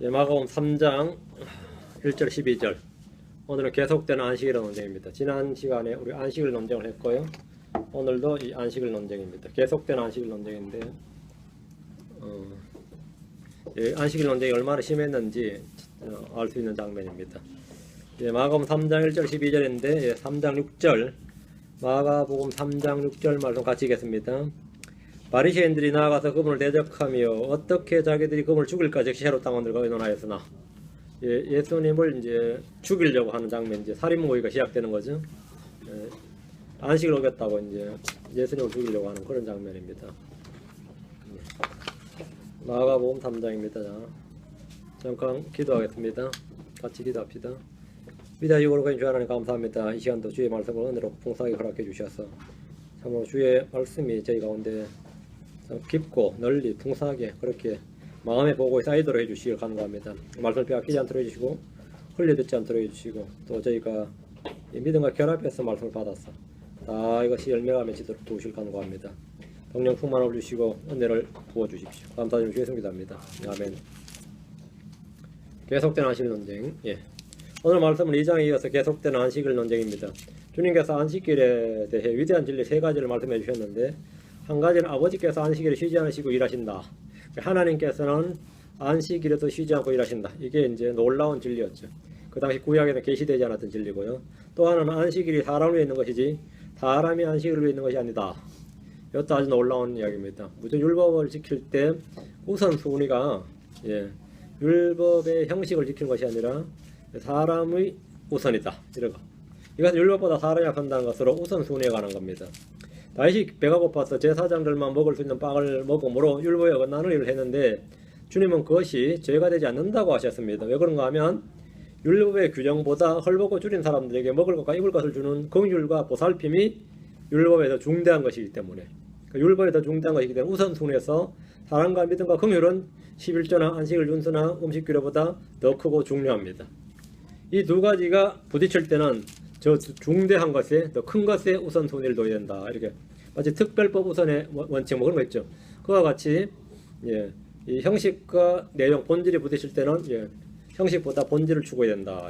마가복음 3장 1절 12절. 오늘은 계속되는 안식일 논쟁입니다. 지난 시간에 우리 안식일 논쟁을 했고요. 오늘도 이 안식일 논쟁입니다. 계속되는 안식일 논쟁인데 안식일 논쟁이 얼마나 심했는지 알 수 있는 장면입니다. 마가복음 3장 1절 12절인데 3장 6절 마가복음 3장 6절 말씀 같이 읽겠습니다. 바리새인들이 나아가서 그분을 대적하며 어떻게 자기들이 그분을 죽일까 즉시 헤롯 당원들과 의논하였으나 예수님을 이제 죽이려고 하는 장면, 이제 살인 모의가 시작되는 거죠. 안식을 어겼다고 이제 예수님을 죽이려고 하는 그런 장면입니다. 마가복음 3장입니다. 잠깐 기도하겠습니다. 같이 기도합시다. 위대하시고 거룩하신 주 하나님 감사합니다. 이 시간도 주의 말씀을 은혜로 풍성하게 허락해 주셔서 참으로 주의 말씀이 저희 가운데 깊고 널리 풍성하게 그렇게 마음의 보고에 쌓이도록 해주시길 간구합니다. 말씀을 빼앗기지 않도록 해주시고 흘려듣지 않도록 해주시고 또 저희가 이 믿음과 결합해서 말씀을 받아서 다 이것이 열매가 맺히도록 도우실 간구합니다. 성령 충만을 주시고 은혜를 부어주십시오. 감사드리며 주의 성기도합니다. 아멘. 계속된 안식일 논쟁. 오늘 말씀은 2장에 이어서 계속된 안식일 논쟁입니다. 주님께서 안식일에 대해 위대한 진리 3가지를 말씀해 주셨는데, 한 가지는 아버지께서 안식일에 쉬지 않으시고 일하신다. 하나님께서는 안식일에도 쉬지 않고 일하신다. 이게 이제 놀라운 진리였죠. 그 당시 구약에는 계시되지 않았던 진리고요. 또 하나는 안식일이 사람을 위해 있는 것이지 사람이 안식일을 위해 있는 것이 아니다. 이것도 아주 놀라운 이야기입니다. 무슨 율법을 지킬 때 우선순위가 율법의 형식을 지키는 것이 아니라 사람의 우선이다. 이런 거. 이것은 율법보다 사람이 앞선다는 것으로 우선순위에 관한 겁니다. 다윗이 배가 고파서 제사장들만 먹을 수 있는 빵을 먹음으로 율법에 어긋나는 일을 했는데, 주님은 그것이 죄가 되지 않는다고 하셨습니다. 왜 그런가 하면 율법의 규정보다 헐벗고 줄인 사람들에게 먹을 것과 입을 것을 주는 긍휼과 보살핌이 율법에 더 중대한 것이기 때문에, 율법에 더 중대한 것이기 때문에 우선순위에서 사랑과 믿음과 긍휼은 11조나 안식일 준수나 음식 규례보다 더 크고 중요합니다. 이 두 가지가 부딪힐 때는 저 중대한 것에, 더 큰 것에 우선순위를 둬야 된다. 이렇게 마치 특별법 우선의 원칙 뭐 그런 거 있죠. 그와 같이 이 형식과 내용, 본질이 부딪힐 때는 형식보다 본질을 추구해야 된다.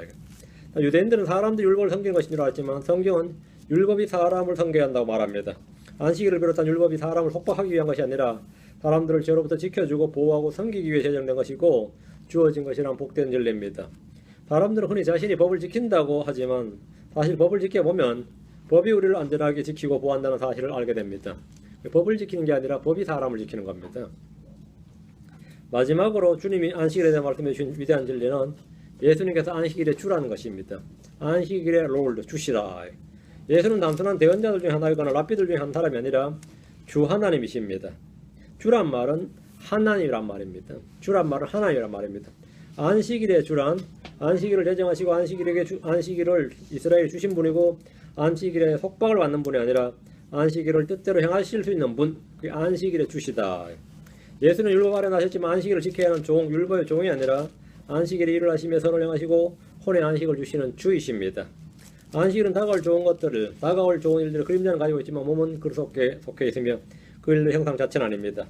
유대인들은 사람들이 율법을 섬기는 것인 줄 알았지만 성경은 율법이 사람을 섬겨야 한다고 말합니다. 안식일을 비롯한 율법이 사람을 속박하기 위한 것이 아니라 사람들을 죄로부터 지켜주고 보호하고 섬기기 위해 제정된 것이고 주어진 것이란 복된 진리입니다. 사람들은 흔히 자신이 법을 지킨다고 하지만 사실 법을 지켜보면 법이 우리를 안전하게 지키고 보호한다는 사실을 알게 됩니다. 법을 지키는 게 아니라 법이 사람을 지키는 겁니다. 마지막으로 주님이 안식일에 대해 말씀해 주신 위대한 진리는 예수님께서 안식일의 주라는 것입니다. 안식일의 롤드, 주시다. 예수는 단순한 대언자들 중에 하나이거나 랍비들 중에 한 사람이 아니라 주 하나님이십니다. 주란 말은 하나님이란 말입니다. 주란 말은 하나님이란 말입니다. 안식일의 주란, 안식일을 제정하시고 안식일을 이스라엘에 주신 분이고 안식일에 속박을 받는 분이 아니라 안식일을 뜻대로 행하실 수 있는 분, 그게 안식일의 주시다. 예수는 율법 아래 나셨지만 안식일을 지켜야 하는 종, 율법의 종이 아니라 안식일에 일을 하시며 선을 행하시고 혼의 안식을 주시는 주이십니다. 안식일은 다가올 좋은 일들을 그림자는 가지고 있지만 몸은 그 속에 있으며 그 일의 형상 자체는 아닙니다.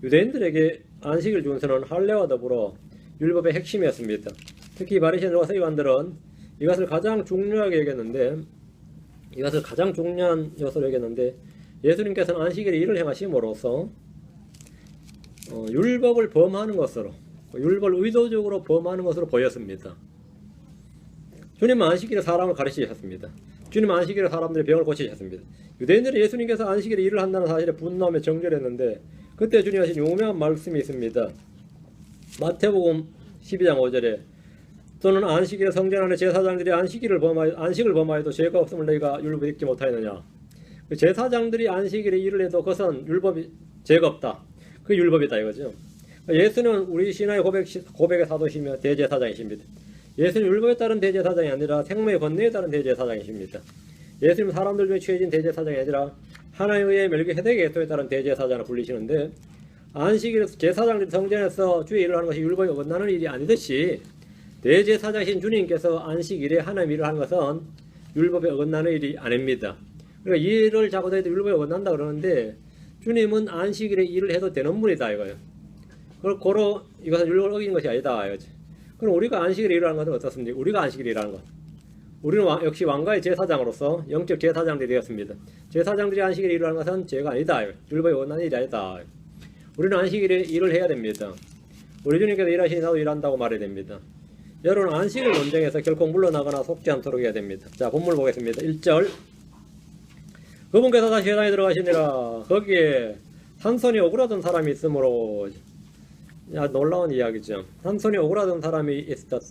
유대인들에게 안식일 준수는 할례와 더불어 율법의 핵심이었습니다. 특히 바리새인들과 서기관들은 이것을 가장 중요한 요소로 여겼는데, 예수님께서는 안식일에 일을 행하심으로써 율법을 범하는 것으로, 율법을 의도적으로 범하는 것으로 보였습니다. 주님은 안식일에 사람을 가르치셨습니다. 주님은 안식일에 사람들의 병을 고치셨습니다. 유대인들이 예수님께서 안식일에 일을 한다는 사실에 분노하며 정죄했는데, 그때 주님이 하신 유명한 말씀이 있습니다. 마태복음 12장 5절에 또는 안식일에 성전 안에 제사장들이 안식을 범하여도 죄가 없음을 너희가 율법에 읽지 못하였느냐. 제사장들이 안식일에 일을 해도 그것은 율법이 죄가 없다. 그게 율법이다 이거죠. 예수는 우리 신화의 고백의 사도시며 대제사장이십니다. 예수는 율법에 따른 대제사장이 아니라 생명의 권능에 따른 대제사장이십니다. 예수님은 사람들 중에 취해진 대제사장이 아니라 하나님에 의해 멜기세덱의 계통에 따른 대제사장을 불리시는데, 안식일에서 제사장들이 성전에서 주의 일을 하는 것이 율법에 어긋나는 일이 아니듯이 대제사장이신 주님께서 안식일에 하나님 일을 하는 것은 율법에 어긋나는 일이 아닙니다. 그러니까 이 일을 자꾸 해도 율법에 어긋난다 그러는데, 주님은 안식일에 일을 해도 되는 분이다 이거예요. 고로 이것은 율법을 어긴 것이 아니다. 이거지. 그럼 우리가 안식일에 일하는 것은 어떻습니까? 우리가 안식일에 일하는 것. 우리는 역시 왕가의 제사장으로서 영적 제사장들이 되었습니다. 제사장들이 안식일에 일하는 것은 죄가 아니다. 율법이 원하는 일이 아니다. 우리는 안식일에 일을 해야 됩니다. 우리 주님께서 일하시니 나도 일한다고 말해야 됩니다. 여러분 안식일 논쟁에서 결코 물러나거나 속지 않도록 해야 됩니다. 자, 본문 보겠습니다. 1절. 그분께서 다시 회당에 들어가시니라. 거기에 산손이 오그라든 사람이 있으므로. 야, 놀라운 이야기죠. 산손이 오그라든 사람이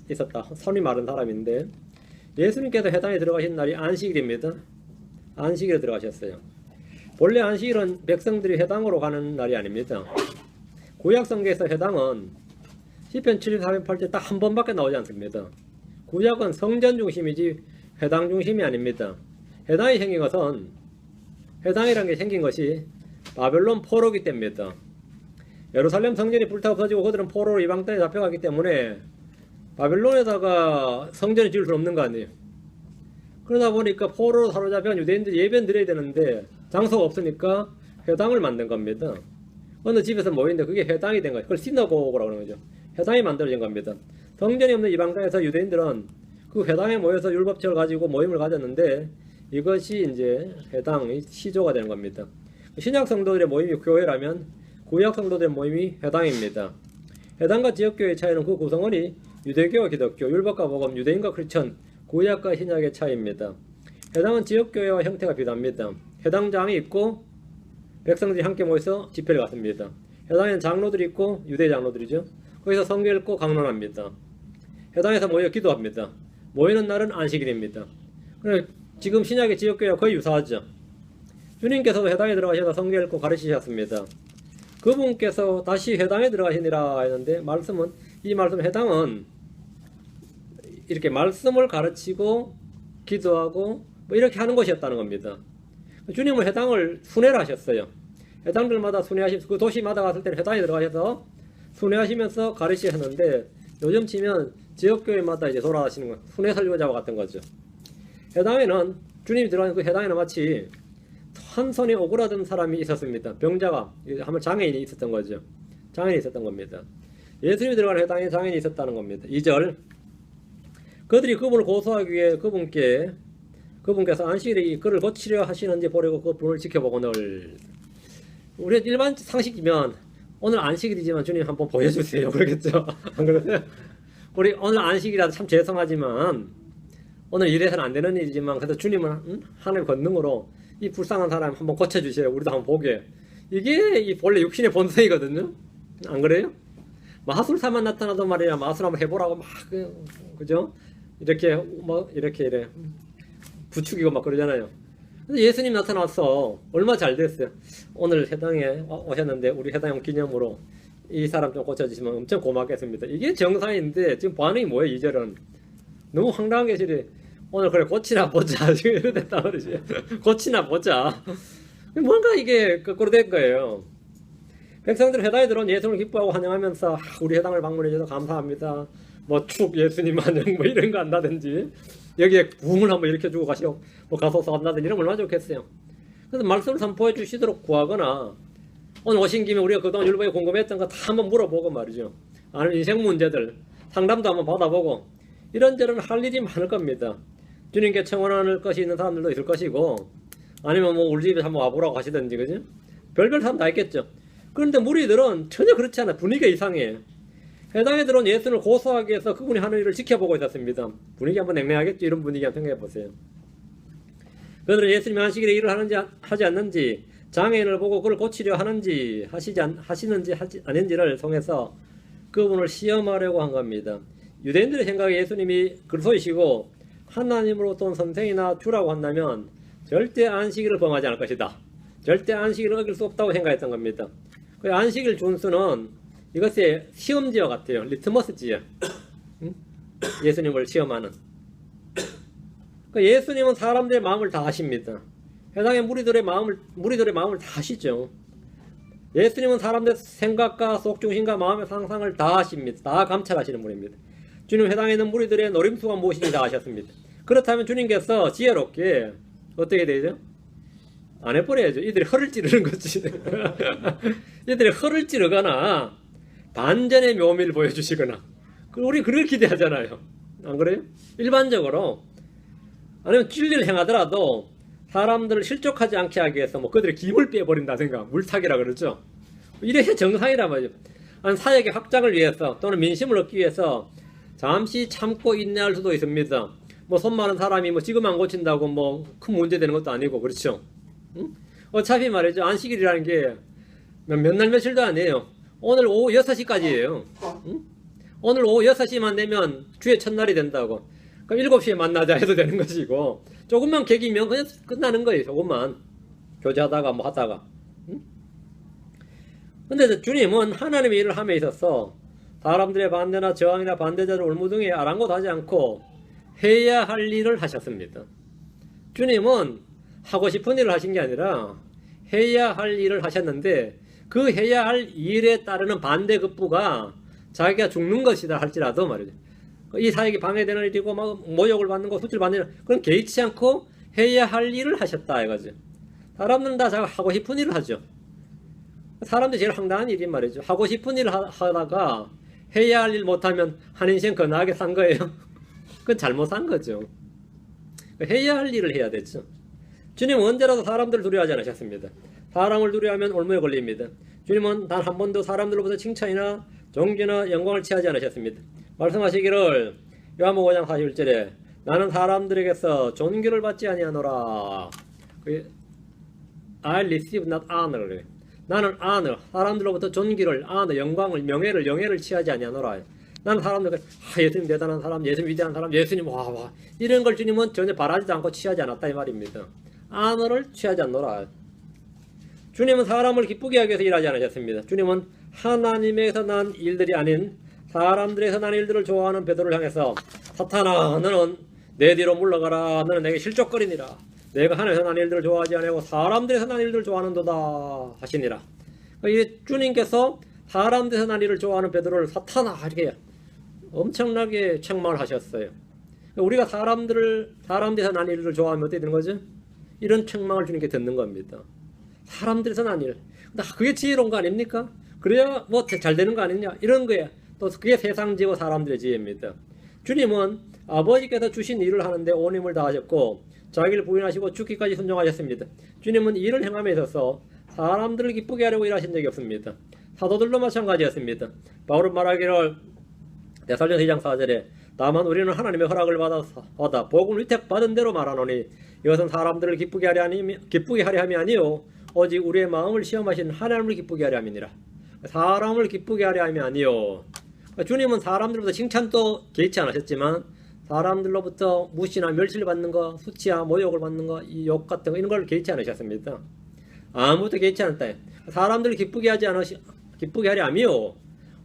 있었다. 손이 마른 사람인데 예수님께서 회당에 들어가신 날이 안식일입니다. 안식일에 들어가셨어요. 본래 안식일은 백성들이 회당으로 가는 날이 아닙니다. 구약성경에서 회당은 시편 74편 딱 한 번밖에 나오지 않습니다. 구약은 성전 중심이지 회당 중심이 아닙니다. 회당이 생긴 것은 회당이라는 게 생긴 것이 바벨론 포로기 때문입니다. 예루살렘 성전이 불타 없어지고 그들은 포로로 이방 땅에 잡혀갔기 때문에 바벨론에다가 성전을 지을 수 없는 거 아니에요. 그러다 보니까 포로로 사로잡힌 유대인들이 예배는 드려야 되는데 장소가 없으니까 회당을 만든 겁니다. 어느 집에서 모이는데 그게 회당이 된 거예요. 그걸 시너고그라고 하는 거죠. 회당이 만들어진 겁니다. 성전이 없는 이방 땅에서 유대인들은 그 회당에 모여서 율법책을 가지고 모임을 가졌는데 이것이 이제 회당의 시조가 되는 겁니다. 신약 성도들의 모임이 교회라면 구약 성도들의 모임이 회당입니다. 회당과 지역교회의 차이는 그 구성원이 유대교와 기독교, 율법과 복음, 유대인과 크리스천, 구약과 신약의 차이입니다. 회당은 지역교회와 형태가 비슷합니다. 회당장이 있고 백성들이 함께 모여서 집회를 갖습니다. 회당에는 장로들이 있고 유대 장로들이죠. 거기서 성경 읽고 강론합니다. 회당에서 모여 기도합니다. 모이는 날은 안식일입니다. 지금 신약의 지역교회와 거의 유사하죠. 주님께서도 회당에 들어가셔서 성경 읽고 가르치셨습니다. 그분께서 다시 회당에 들어가시니라 했는데 이 말씀 회당은 이렇게 말씀을 가르치고 기도하고 뭐 이렇게 하는 것이었다는 겁니다. 주님은 회당을 순회를 하셨어요. 회당들마다 순회하시면서 그 도시마다 갔을 때는 회당에 들어가셔서 순회하시면서 가르치셨는데 요즘 치면 지역교회마다 이제 돌아가시는 거 순회 설교자와 같은 거죠. 회당에는 주님이 들어가는 그 회당에는 마치 한 손에 오그라든 사람이 있었습니다. 병자가 한번 장애인이 있었던 거죠. 장애인이 있었던 겁니다. 예수님이 들어가는 회당에 장애인이 있었다는 겁니다. 2절. 그들이 그분을 고소하기 위해 그분께서 안식일에 그를 고치려 하시는지 보려고 그 분을 지켜보거늘. 우리 일반 상식이면 오늘 안식일이지만 주님 한번 보여주세요 그러겠죠. 안 그러세요? 우리 오늘 안식일이라도 참 죄송하지만 오늘 이래서는 안 되는 일이지만 그래도 주님은 하늘 권능으로 이 불쌍한 사람 한번 고쳐주세요. 우리도 한번 보게. 이게 이 본래 육신의 본성이거든요. 안 그래요? 마술사만 나타나도 말이야 마술 한번 해보라고 막 그죠? 이렇게 이래 부추기고 막 그러잖아요. 근데 예수님 나타나서 얼마 잘 됐어요. 오늘 회당에 오셨는데 우리 회당 기념으로 이 사람 좀 고쳐주시면 엄청 고맙겠습니다. 이게 정상인데 지금 반응이 뭐예요? 2절은 너무 황당한 게 실이 오늘 그래 고치나 보자 지금 이랬단 말이지. 고치나 보자. 뭔가 이게 거꾸로 된 거예요. 백성들 회당에 들어온 예수님을 기뻐하고 환영하면서 우리 회당을 방문해 주셔서 감사합니다. 뭐 축 예수님 환영 뭐 이런 거 한다든지 여기에 부흥을 한번 일으켜주고 가시고 뭐 가소서 한다든지 이러면 얼마나 좋겠어요. 그래서 말씀을 선포해 주시도록 구하거나 오늘 오신 김에 우리가 그동안 율법에 궁금했던 거 다 한번 물어보고 말이죠. 아니면 인생 문제들 상담도 한번 받아보고 이런저런 할 일이 많을 겁니다. 주님께 청원할 것이 있는 사람들도 있을 것이고 아니면 뭐 우리 집에 한번 와보라고 하시든지 그죠? 별별 사람 다 있겠죠. 그런데 무리들은 전혀 그렇지 않아요. 분위기가 이상해요. 회당에 들어온 예수를 고소하기 위해서 그분이 하는 일을 지켜보고 있었습니다. 분위기 한번 냉랭하겠죠. 이런 분위기 한번 생각해 보세요. 그들은 예수님이 안식일에 일을 하지 않는지 장애인을 보고 그를 고치려 하는지 하시는지 하지 않은지를 통해서 그분을 시험하려고 한 겁니다. 유대인들의 생각에 예수님이 그리스도이시고 하나님으로부터 온 선생이나 주라고 한다면 절대 안식일을 범하지 않을 것이다. 절대 안식일을 어길 수 없다고 생각했던 겁니다. 그 안식일 준수는 이것이 시험지와 같아요. 리트머스지요. 예수님을 시험하는. 예수님은 사람들의 마음을 다 아십니다. 회당의 무리들의 마음을 다 아시죠. 예수님은 사람들의 생각과 속중심과 마음의 상상을 다 아십니다. 다 감찰하시는 분입니다. 주님 회당에 있는 무리들의 노림수가 무엇인지 다 아셨습니다. 그렇다면 주님께서 지혜롭게 어떻게 되죠? 안 해버려야죠. 이들이 허를 찌르는 거지. 이들이 허를 찌르거나 반전의 묘미를 보여주시거나 우리 그걸 기대하잖아요. 안 그래요? 일반적으로 아니면 진리를 행하더라도 사람들을 실족하지 않게 하기 위해서 뭐 그들의 김을 빼버린다든가 물타기라 그러죠. 이래야 정상이란 말이죠. 아니 사역의 확장을 위해서 또는 민심을 얻기 위해서 잠시 참고 인내할 수도 있습니다. 뭐 손 많은 사람이 뭐 지금 안 고친다고 뭐 큰 문제 되는 것도 아니고 그렇죠. 응? 어차피 말이죠. 안식일이라는 게 몇 날 며칠도 아니에요. 오늘 오후 6시까지예요. 응? 오늘 오후 6시만 되면 주의 첫날이 된다고. 그럼 7시에 만나자 해도 되는 것이고 조금만 개기면 그냥 끝나는 거예요. 조금만 교제하다가 뭐 하다가. 응? 근데 주님은 하나님의 일을 함에 있어서 사람들의 반대나 저항이나 반대자를 올무등에 아랑곳하지 않고 해야 할 일을 하셨습니다. 주님은 하고 싶은 일을 하신 게 아니라 해야 할 일을 하셨는데 그 해야 할 일에 따르는 반대급부가 자기가 죽는 것이다 할지라도 말이죠. 이 사역이 방해되는 일이고 막 모욕을 받는 거 수치를 받는 일 그건 개의치 않고 해야 할 일을 하셨다 이거죠. 사람들은 다 자기가 하고 싶은 일을 하죠. 사람들이 제일 황당한 일이 말이죠. 하고 싶은 일을 하다가 해야 할 일 못하면 한 인생 건하게 산 거예요. 그건 잘못 산 거죠. 해야 할 일을 해야 되죠. 주님은 언제라도 사람들을 두려워하지 않으셨습니다. 사람을 두려워하면 올무에 걸립니다. 주님은 단 한 번도 사람들로부터 칭찬이나 존귀나 영광을 취하지 않으셨습니다. 말씀하시기를 요한복음 5장 41절에 나는 사람들에게서 존귀를 받지 아니하노라. I receive not honor. 나는 honor, 사람들로부터 존귀를, honor, 영광을, 명예를, 영예를 취하지 아니하노라. 나는 사람들, 예수님 대단한 사람, 예수님 위대한 사람, 예수님 와 이런 걸 주님은 전혀 바라지도 않고 취하지 않았다 이 말입니다. honor를 취하지 않노라. 주님은 사람을 기쁘게 하기 위해서 일하지 않으셨습니다. 주님은 하나님에서 난 일들이 아닌 사람들에서 난 일들을 좋아하는 베드로를 향해서 사탄아 너는 내 뒤로 물러가라. 너는 내게 실족거리니라. 내가 하나님에서 난 일들을 좋아하지 아니하고 사람들에서 난 일들을 좋아하는도다 하시니라. 이 주님께서 사람들에서 난 일을 좋아하는 베드로를 사탄아 이렇게 엄청나게 책망을 하셨어요. 우리가 사람들에서 난 일을 좋아하면 어떻게 되는 거죠? 이런 책망을 주님께 듣는 겁니다. 사람들에서 난 일. 그게 지혜로운 거 아닙니까? 그래야 뭐 잘 되는 거 아니냐? 이런 거예요. 또 그게 세상지고 사람들의 지혜입니다. 주님은 아버지께서 주신 일을 하는데 온 힘을 다하셨고 자기를 부인하시고 죽기까지 순종하셨습니다. 주님은 일을 행함에 있어서 사람들을 기쁘게 하려고 일하신 적이 없습니다. 사도들도 마찬가지였습니다. 바울은 말하기를 데살로니가 2장 4절에 다만 우리는 하나님의 허락을 받아 복음을 위택받은 대로 말하노니 이것은 사람들을 기쁘게 하려 함이 아니요 오직 우리의 마음을 시험하신 하나님을 기쁘게 하려 함이니라. 사람을 기쁘게 하려 함이 아니요. 주님은 사람들로부터 칭찬도 개의치 않으셨지만 사람들로부터 무시나 멸시를 받는 거, 수치와 모욕을 받는 거, 이 욕 같은 거 이런 걸 개의치 않으셨습니다. 아무것도 개의치 않았다. 사람들을 기쁘게 하려 함이요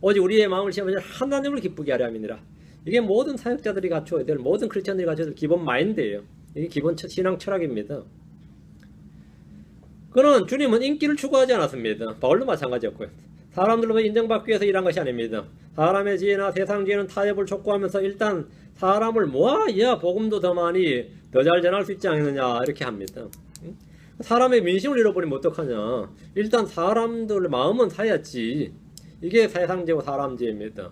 오직 우리의 마음을 시험하신 하나님을 기쁘게 하려 함이니라. 이게 모든 사역자들이 갖춰야 될, 모든 크리스천들이 갖춰야 될 기본 마인드예요. 이게 기본 신앙 철학입니다. 그는 주님은 인기를 추구하지 않았습니다. 바울도 마찬가지였고요. 사람들로부터 인정받기 위해서 일한 것이 아닙니다. 사람의 지혜나 세상 지혜는 타협을 촉구하면서 일단 사람을 모아야 복음도 더 많이 더 잘 전할 수 있지 않느냐 이렇게 합니다. 사람의 민심을 잃어버리면 어떡하냐. 일단 사람들 마음은 사야지. 이게 세상 지혜고 사람 지혜입니다.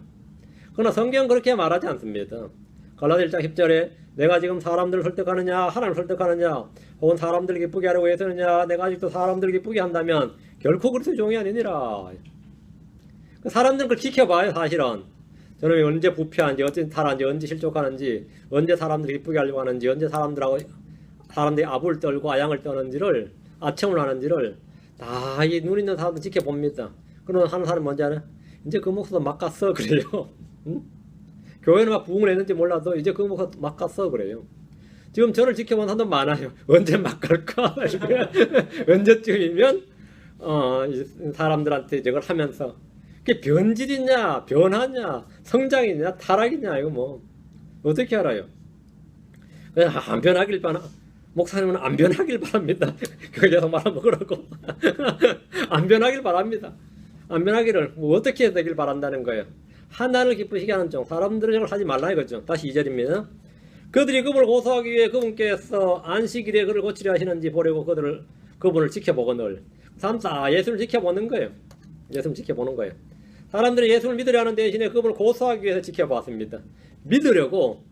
그러나 성경은 그렇게 말하지 않습니다. 갈라디아 1장 10절에 내가 지금 사람들을 설득하느냐 하나님을 설득하느냐 혹은 사람들을 기쁘게 하려고 애쓰느냐 내가 아직도 사람들을 기쁘게 한다면 결코 그리스도의 종이 아니니라. 사람들은 그걸 지켜봐요. 사실은 저놈이 언제 부패한지 언제 탈한지 언제 실족하는지 언제 사람들을 기쁘게 하려고 하는지 언제 사람들이 아부를 떨고 아양을 떠는지를 아첨을 하는지를 다 이 눈 있는 사람들 지켜봅니다. 그러면 하는 사람은 뭔지 알아요? 이제 그 목소리 막 갔어 그래요. 응? 교회는 막 부흥을 했는지 몰라도 이제 그 목소리 막 갔어 그래요. 지금 저를 지켜본 사람도 많아요. 언제 막 갈까? 언제쯤이면 사람들한테 저걸 하면서 그게 변질이냐 변하냐 성장이냐 타락이냐 이거 뭐 어떻게 알아요? 그냥 안 변하길 바라. 목사님은 안 변하길 바랍니다. 그래서 말하면 그러고 안 변하길 바랍니다. 안 변하기를 뭐 어떻게 해야 되길 바란다는 거예요. 하나님을 기쁘시게 하는 종 사람들을 저걸 하지 말라 이거죠. 다시 2절입니다. 그들이 그분을 고소하기 위해 그분께서 안식일에 그를 고치려 하시는지 보려고 그분을 지켜보거늘. 3, 4 예수를 지켜보는 거예요. 예수를 지켜보는 거예요. 사람들이 예수를 믿으려 하는 대신에 그분을 고소하기 위해서 지켜봤습니다. 믿으려고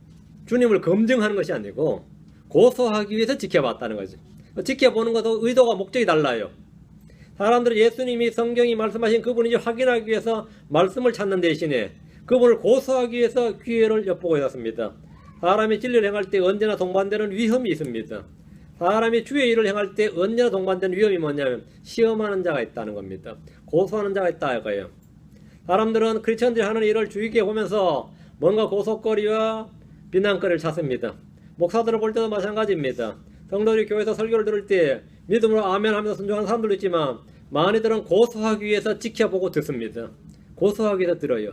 주님을 검증하는 것이 아니고 고소하기 위해서 지켜봤다는 거죠. 지켜보는 것도 의도가 목적이 달라요. 사람들은 예수님이 성경이 말씀하신 그분인지 확인하기 위해서 말씀을 찾는 대신에 그분을 고소하기 위해서 기회를 엿보고 있었습니다. 사람이 진리를 행할 때 언제나 동반되는 위험이 있습니다. 사람이 주의 일을 행할 때 언제나 동반되는 위험이 뭐냐면 시험하는 자가 있다는 겁니다. 고소하는 자가 있다 이거예요. 사람들은 크리스천들이 하는 일을 주의 깊게 보면서 뭔가 고속거리와 비난거리를 찾습니다. 목사들을 볼 때도 마찬가지입니다. 성도들이 교회에서 설교를 들을 때 믿음으로 아멘 하면서 순종하는 사람들도 있지만 많이들은 고소하기 위해서 지켜보고 듣습니다. 고소하기 위해서 들어요.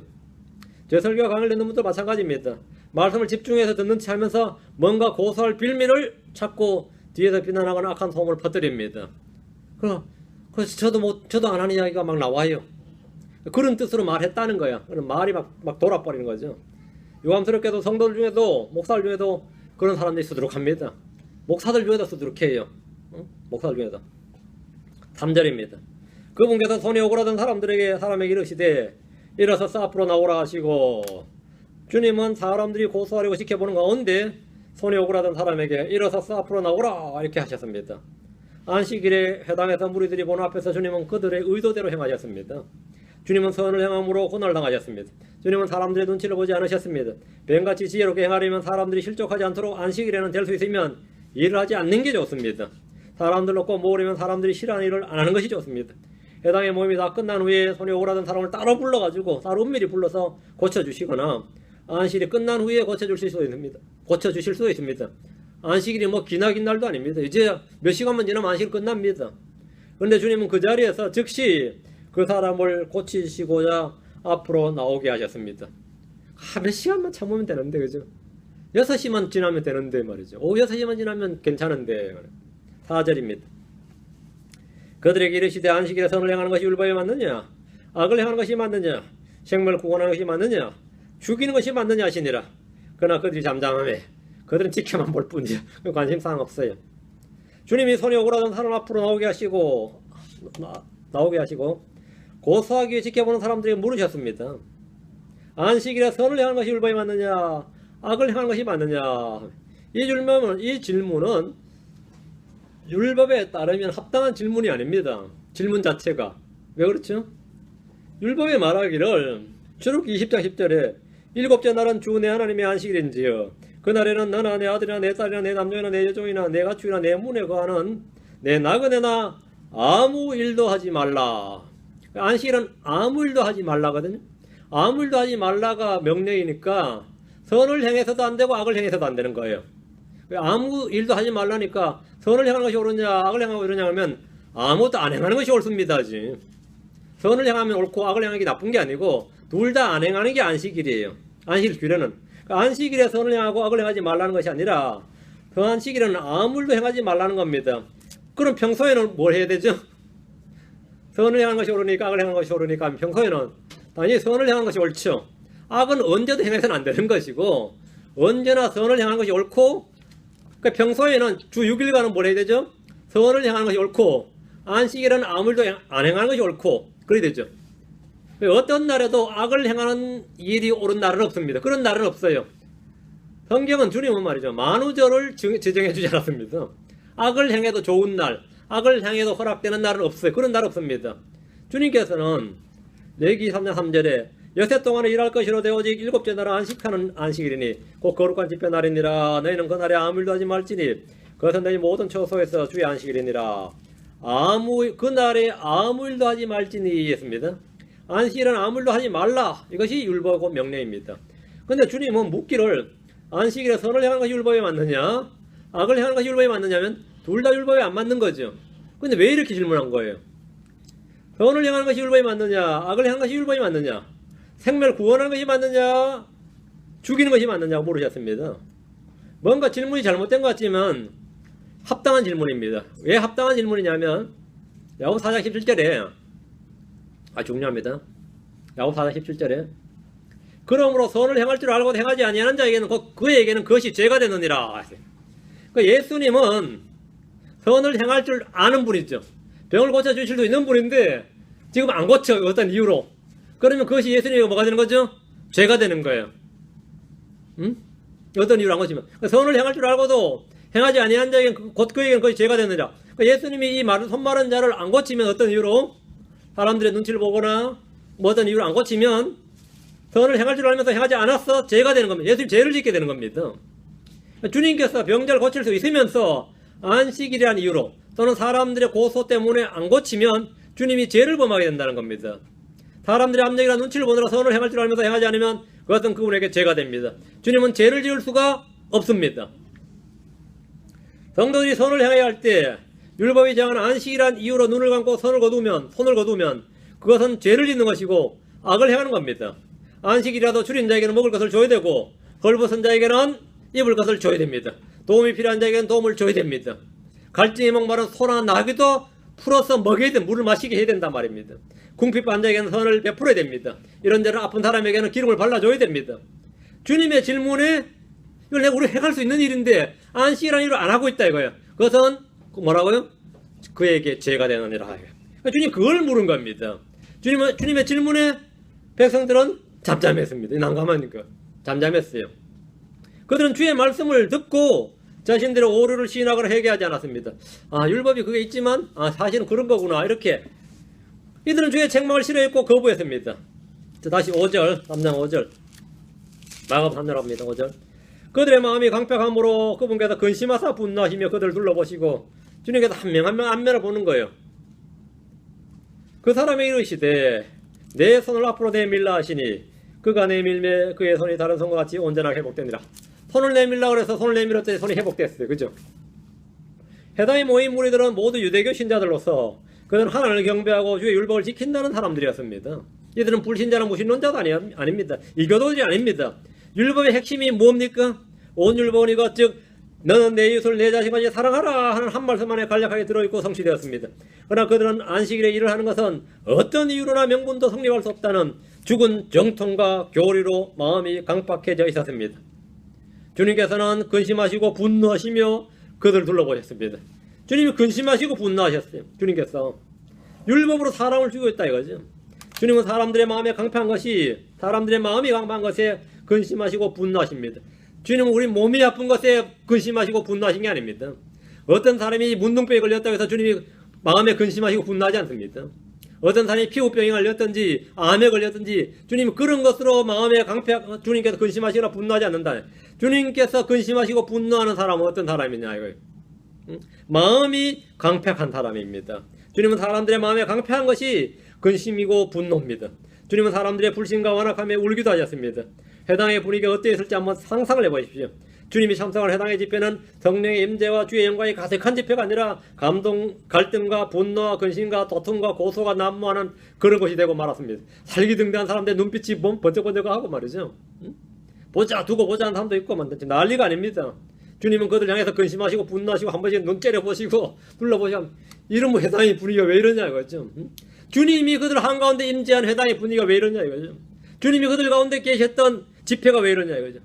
제 설교와 강의를 듣는 분도 마찬가지입니다. 말씀을 집중해서 듣는 체 하면서 뭔가 고소할 빌미를 찾고 뒤에서 비난하거나 악한 소문을 퍼뜨립니다. 그래서 저도 안 하는 이야기가 막 나와요. 그런 뜻으로 말했다는 거야. 그럼 말이 막 돌아버리는 거죠. 유감스럽게도 성도들 중에도 목사들 중에도 그런 사람들이 수두룩합니다. 목사들 중에도 수두룩해요. 목사들 중에도. 3절입니다. 그분께서 손이 오그라든 사람에게 이르시되 일어서서 앞으로 나오라 하시고, 주님은 사람들이 고소하려고 지켜보는 가운데 손이 오그라든 사람에게 일어서서 앞으로 나오라 이렇게 하셨습니다. 안식일에 해당해서 무리들이 보는 앞에서 주님은 그들의 의도대로 행하셨습니다. 주님은 선을 행함으로 고난을 당하셨습니다. 주님은 사람들의 눈치를 보지 않으셨습니다. 뱀같이 지혜롭게 행하려면 사람들이 실족하지 않도록 안식일에는 될 수 있으면 일을 하지 않는 게 좋습니다. 사람들 놓고 모으려면 사람들이 싫어하는 일을 안 하는 것이 좋습니다. 해당의 모임이 다 끝난 후에 손이 오그라든 사람을 따로 불러가지고 따로 은밀히 불러서 고쳐주시거나 안식일이 끝난 후에 고쳐주실 수 있습니다. 안식일이 뭐 기나긴 날도 아닙니다. 이제 몇 시간만 지나면 안식일 끝납니다. 그런데 주님은 그 자리에서 즉시 그 사람을 고치시고자 앞으로 나오게 하셨습니다. 몇 시간만 참으면 되는데, 그죠? 6시만 지나면 되는데 말이죠. 오후 6시만 지나면 괜찮은데. 4절입니다. 그들에게 이르시되 안식일에 선을 행하는 것이 율법에 맞느냐? 악을 행하는 것이 맞느냐? 생명을 구원하는 것이 맞느냐? 죽이는 것이 맞느냐 하시니라. 그러나 그들이 잠잠하매 그들은 지켜만 볼 뿐이야. 관심사항 없어요. 주님이 손이 오그라든 사람 앞으로 나오게 하시고 고소하기 위해 지켜보는 사람들에게 물으셨습니다. 안식일에 선을 행하는 것이 율법에 맞느냐? 악을 행하는 것이 맞느냐? 이 질문은 율법에 따르면 합당한 질문이 아닙니다. 질문 자체가. 왜 그렇죠? 율법에 말하기를 출애굽기 20장 10절에 일곱째 날은 주 내 하나님의 안식일인지요. 그날에는 너나 내 아들이나 내 딸이나 내 남종이나 내 여종이나 내 가축이나 내 문에 거하는 내 나그네나 아무 일도 하지 말라. 안식일은 아무 일도 하지 말라거든요. 아무 일도 하지 말라가 명령이니까 선을 행해서도 안 되고 악을 행해서도 안 되는 거예요. 아무 일도 하지 말라니까 선을 행하는 것이 옳으냐 악을 행하고 이러냐 하면 아무것도 안 행하는 것이 옳습니다. 선을 행하면 옳고 악을 행하는 게 나쁜 게 아니고 둘 다 안 행하는 게 안식일이에요. 안식일 규례는. 안식일에 선을 행하고 악을 행하지 말라는 것이 아니라 그 안식일에는 아무 일도 행하지 말라는 겁니다. 그럼 평소에는 뭘 해야 되죠? 선을 행하는 것이 옳으니까 악을 행하는 것이 옳으니까 평소에는 당연히 선을 행하는 것이 옳죠. 악은 언제도 행해서는 안 되는 것이고 언제나 선을 행하는 것이 옳고, 그러니까 평소에는 주 6일간은 뭘 해야 되죠? 선을 행하는 것이 옳고 안식일에는 아무 일도 안 행하는 것이 옳고 그래야 되죠. 어떤 날에도 악을 행하는 일이 옳은 날은 없습니다. 그런 날은 없어요. 성경은 주님은 말이죠. 만우절을 지정해 주지 않았습니다. 악을 행해도 좋은 날, 악을 행해도 허락되는 날은 없어요. 그런 날 없습니다. 주님께서는 레위기 3장 3절에 여세 동안에 일할 것이로되 오직 일곱째 날은 안식하는 안식일이니 곧 거룩한 집회 날이니라. 너희는 그 날에 아무 일도 하지 말지니 그것은 너희 모든 처소에서 주의 안식일이니라. 그 날에 아무 일도 하지 말지니 했습니다. 안식일은 아무 일도 하지 말라. 이것이 율법이고 명령입니다. 근데 주님은 묻기를 안식일에 선을 행하는 것이 율법에 맞느냐 악을 행하는 것이 율법에 맞느냐면 둘 다 율법에 안 맞는 거죠. 근데 왜 이렇게 질문한 거예요? 선을 행하는 것이 율법에 맞느냐 악을 행하는 것이 율법에 맞느냐, 생명을 구원하는 것이 맞느냐 죽이는 것이 맞느냐고 물으셨습니다. 뭔가 질문이 잘못된 것 같지만 합당한 질문입니다. 왜 합당한 질문이냐면 야고보 4장 17절에 중요합니다. 야고보 4장 17절에 그러므로 선을 행할 줄 알고 행하지 아니하는 자에게는 그에게는 그것이 죄가 되느니라. 그러니까 예수님은 선을 행할 줄 아는 분이죠. 병을 고쳐주실 수 있는 분인데 지금 안 고쳐. 어떤 이유로. 그러면 그것이 예수님에게 뭐가 되는 거죠? 죄가 되는 거예요. 응? 어떤 이유로 안 고치면. 선을 행할 줄 알고도 행하지 아니한 자에게는 곧 그에게는 그것이 죄가 되느니라. 예수님이 이 손 마른 자를 안 고치면 어떤 이유로? 사람들의 눈치를 보거나 뭐 어떤 이유로 안 고치면 선을 행할 줄 알면서 행하지 않았어? 죄가 되는 겁니다. 예수님 죄를 짓게 되는 겁니다. 주님께서 병자를 고칠 수 있으면서 안식일이라는 이유로 또는 사람들의 고소 때문에 안 고치면 주님이 죄를 범하게 된다는 겁니다. 사람들의 압력이나 눈치를 보느라 선을 행할 줄 알면서 행하지 않으면 그것은 그분에게 죄가 됩니다. 주님은 죄를 지을 수가 없습니다. 성도들이 선을 행해야 할 때 율법이 정한 안식이란 이유로 눈을 감고 손을 거두면 그것은 죄를 짓는 것이고 악을 행하는 겁니다. 안식이라도 줄인 자에게는 먹을 것을 줘야 되고 헐벗은 자에게는 입을 것을 줘야 됩니다. 도움이 필요한 자에게는 도움을 줘야 됩니다. 갈증이 목마른 소나 나귀도 풀어서 먹여야 돼, 물을 마시게 해야 된단 말입니다. 궁핍한 자에게는 선을 베풀어야 됩니다. 이런저런 아픈 사람에게는 기름을 발라줘야 됩니다. 주님의 질문에 이걸 내가 우리 행할 수 있는 일인데 안식이라는 일을 안 하고 있다 이거예요. 그것은 뭐라고요? 그에게 죄가 되느니라. 그러니까 주님 그걸 물은 겁니다. 주님의 질문에 백성들은 잠잠했습니다. 난감하니까 잠잠했어요. 그들은 주의 말씀을 듣고 자신들의 오류를 시인하거나 회개하지 않았습니다. 율법이 그게 있지만 사실은 그런 거구나 이렇게 이들은 주의 책망을 싫어했고 거부했습니다. 다시 5절 3장 5절 마가복음 3절 합니다. 5절 그들의 마음이 강팍함으로 그분께서 근심하사 분노하시며 그들을 둘러보시고 주님께서 한 명 한 명 안면을 보는 거예요. 그 사람이 이르시되 내 손을 앞으로 내밀라 하시니 그가 내밀매 그의 손이 다른 손과 같이 온전하게 회복되니라. 손을 내밀라 그래서 손을 내밀었더니 손이 회복됐어요. 그죠? 해당의 모인 무리들은 모두 유대교 신자들로서 그들은 하나님을 경배하고 주의 율법을 지킨다는 사람들이었습니다. 이들은 불신자나 무신론자도 아닙니다. 이교도들이 아닙니다. 율법의 핵심이 뭡니까? 온 율법은 이것 즉 너는 내 이웃을 내 자신같이 사랑하라 하는 한 말씀 안에 간략하게 들어있고 성취되었습니다. 그러나 그들은 안식일에 일을 하는 것은 어떤 이유로나 명분도 성립할 수 없다는 죽은 정통과 교리로 마음이 강팍해져 있었습니다. 주님께서는 근심하시고 분노하시며 그들을 둘러보셨습니다. 주님이 근심하시고 분노하셨어요. 주님께서 율법으로 사람을 죽이고 있다 이거죠. 주님은 사람들의 마음이 강팍한 것에 근심하시고 분노하십니다. 주님은 우리 몸이 아픈 것에 근심하시고 분노하신 게 아닙니다. 어떤 사람이 문둥병에 걸렸다고 해서 주님이 마음에 근심하시고 분노하지 않습니다. 어떤 사람이 피부병에 걸렸든지 암에 걸렸든지 주님은 그런 것으로 마음에 주님께서 근심하시거나 분노하지 않는다. 주님께서 근심하시고 분노하는 사람은 어떤 사람이냐 이거예요. 마음이 강팍한 사람입니다. 주님은 사람들의 마음에 강팍한 것이 근심이고 분노입니다. 주님은 사람들의 불신과 완악함에 울기도 하셨습니다. 회당의 분위기가 어떠했을지 한번 상상을 해보십시오. 주님이 참석한 회당의 집회는 성령의 임재와 주의 영광이 가득한 집회가 아니라 갈등과 분노와 근심과 다툼과 고소가 난무하는 그런 것이 되고 말았습니다. 살기등대한 사람들의 눈빛이 번쩍번쩍하고 말이죠. 두고 보자 하는 사람도 있고 난리가 아닙니다. 주님은 그들 향해서 근심하시고 분노하시고 한 번씩 눈 째려보시고 둘러보시고 이런 회당의 분위기가 왜 이러냐 이거죠. 주님이 그들 한가운데 임재한 회당의 분위기가 왜 이러냐 이거죠. 주님이 그들 가운데 계셨던 집회가 왜 이러냐 이거죠.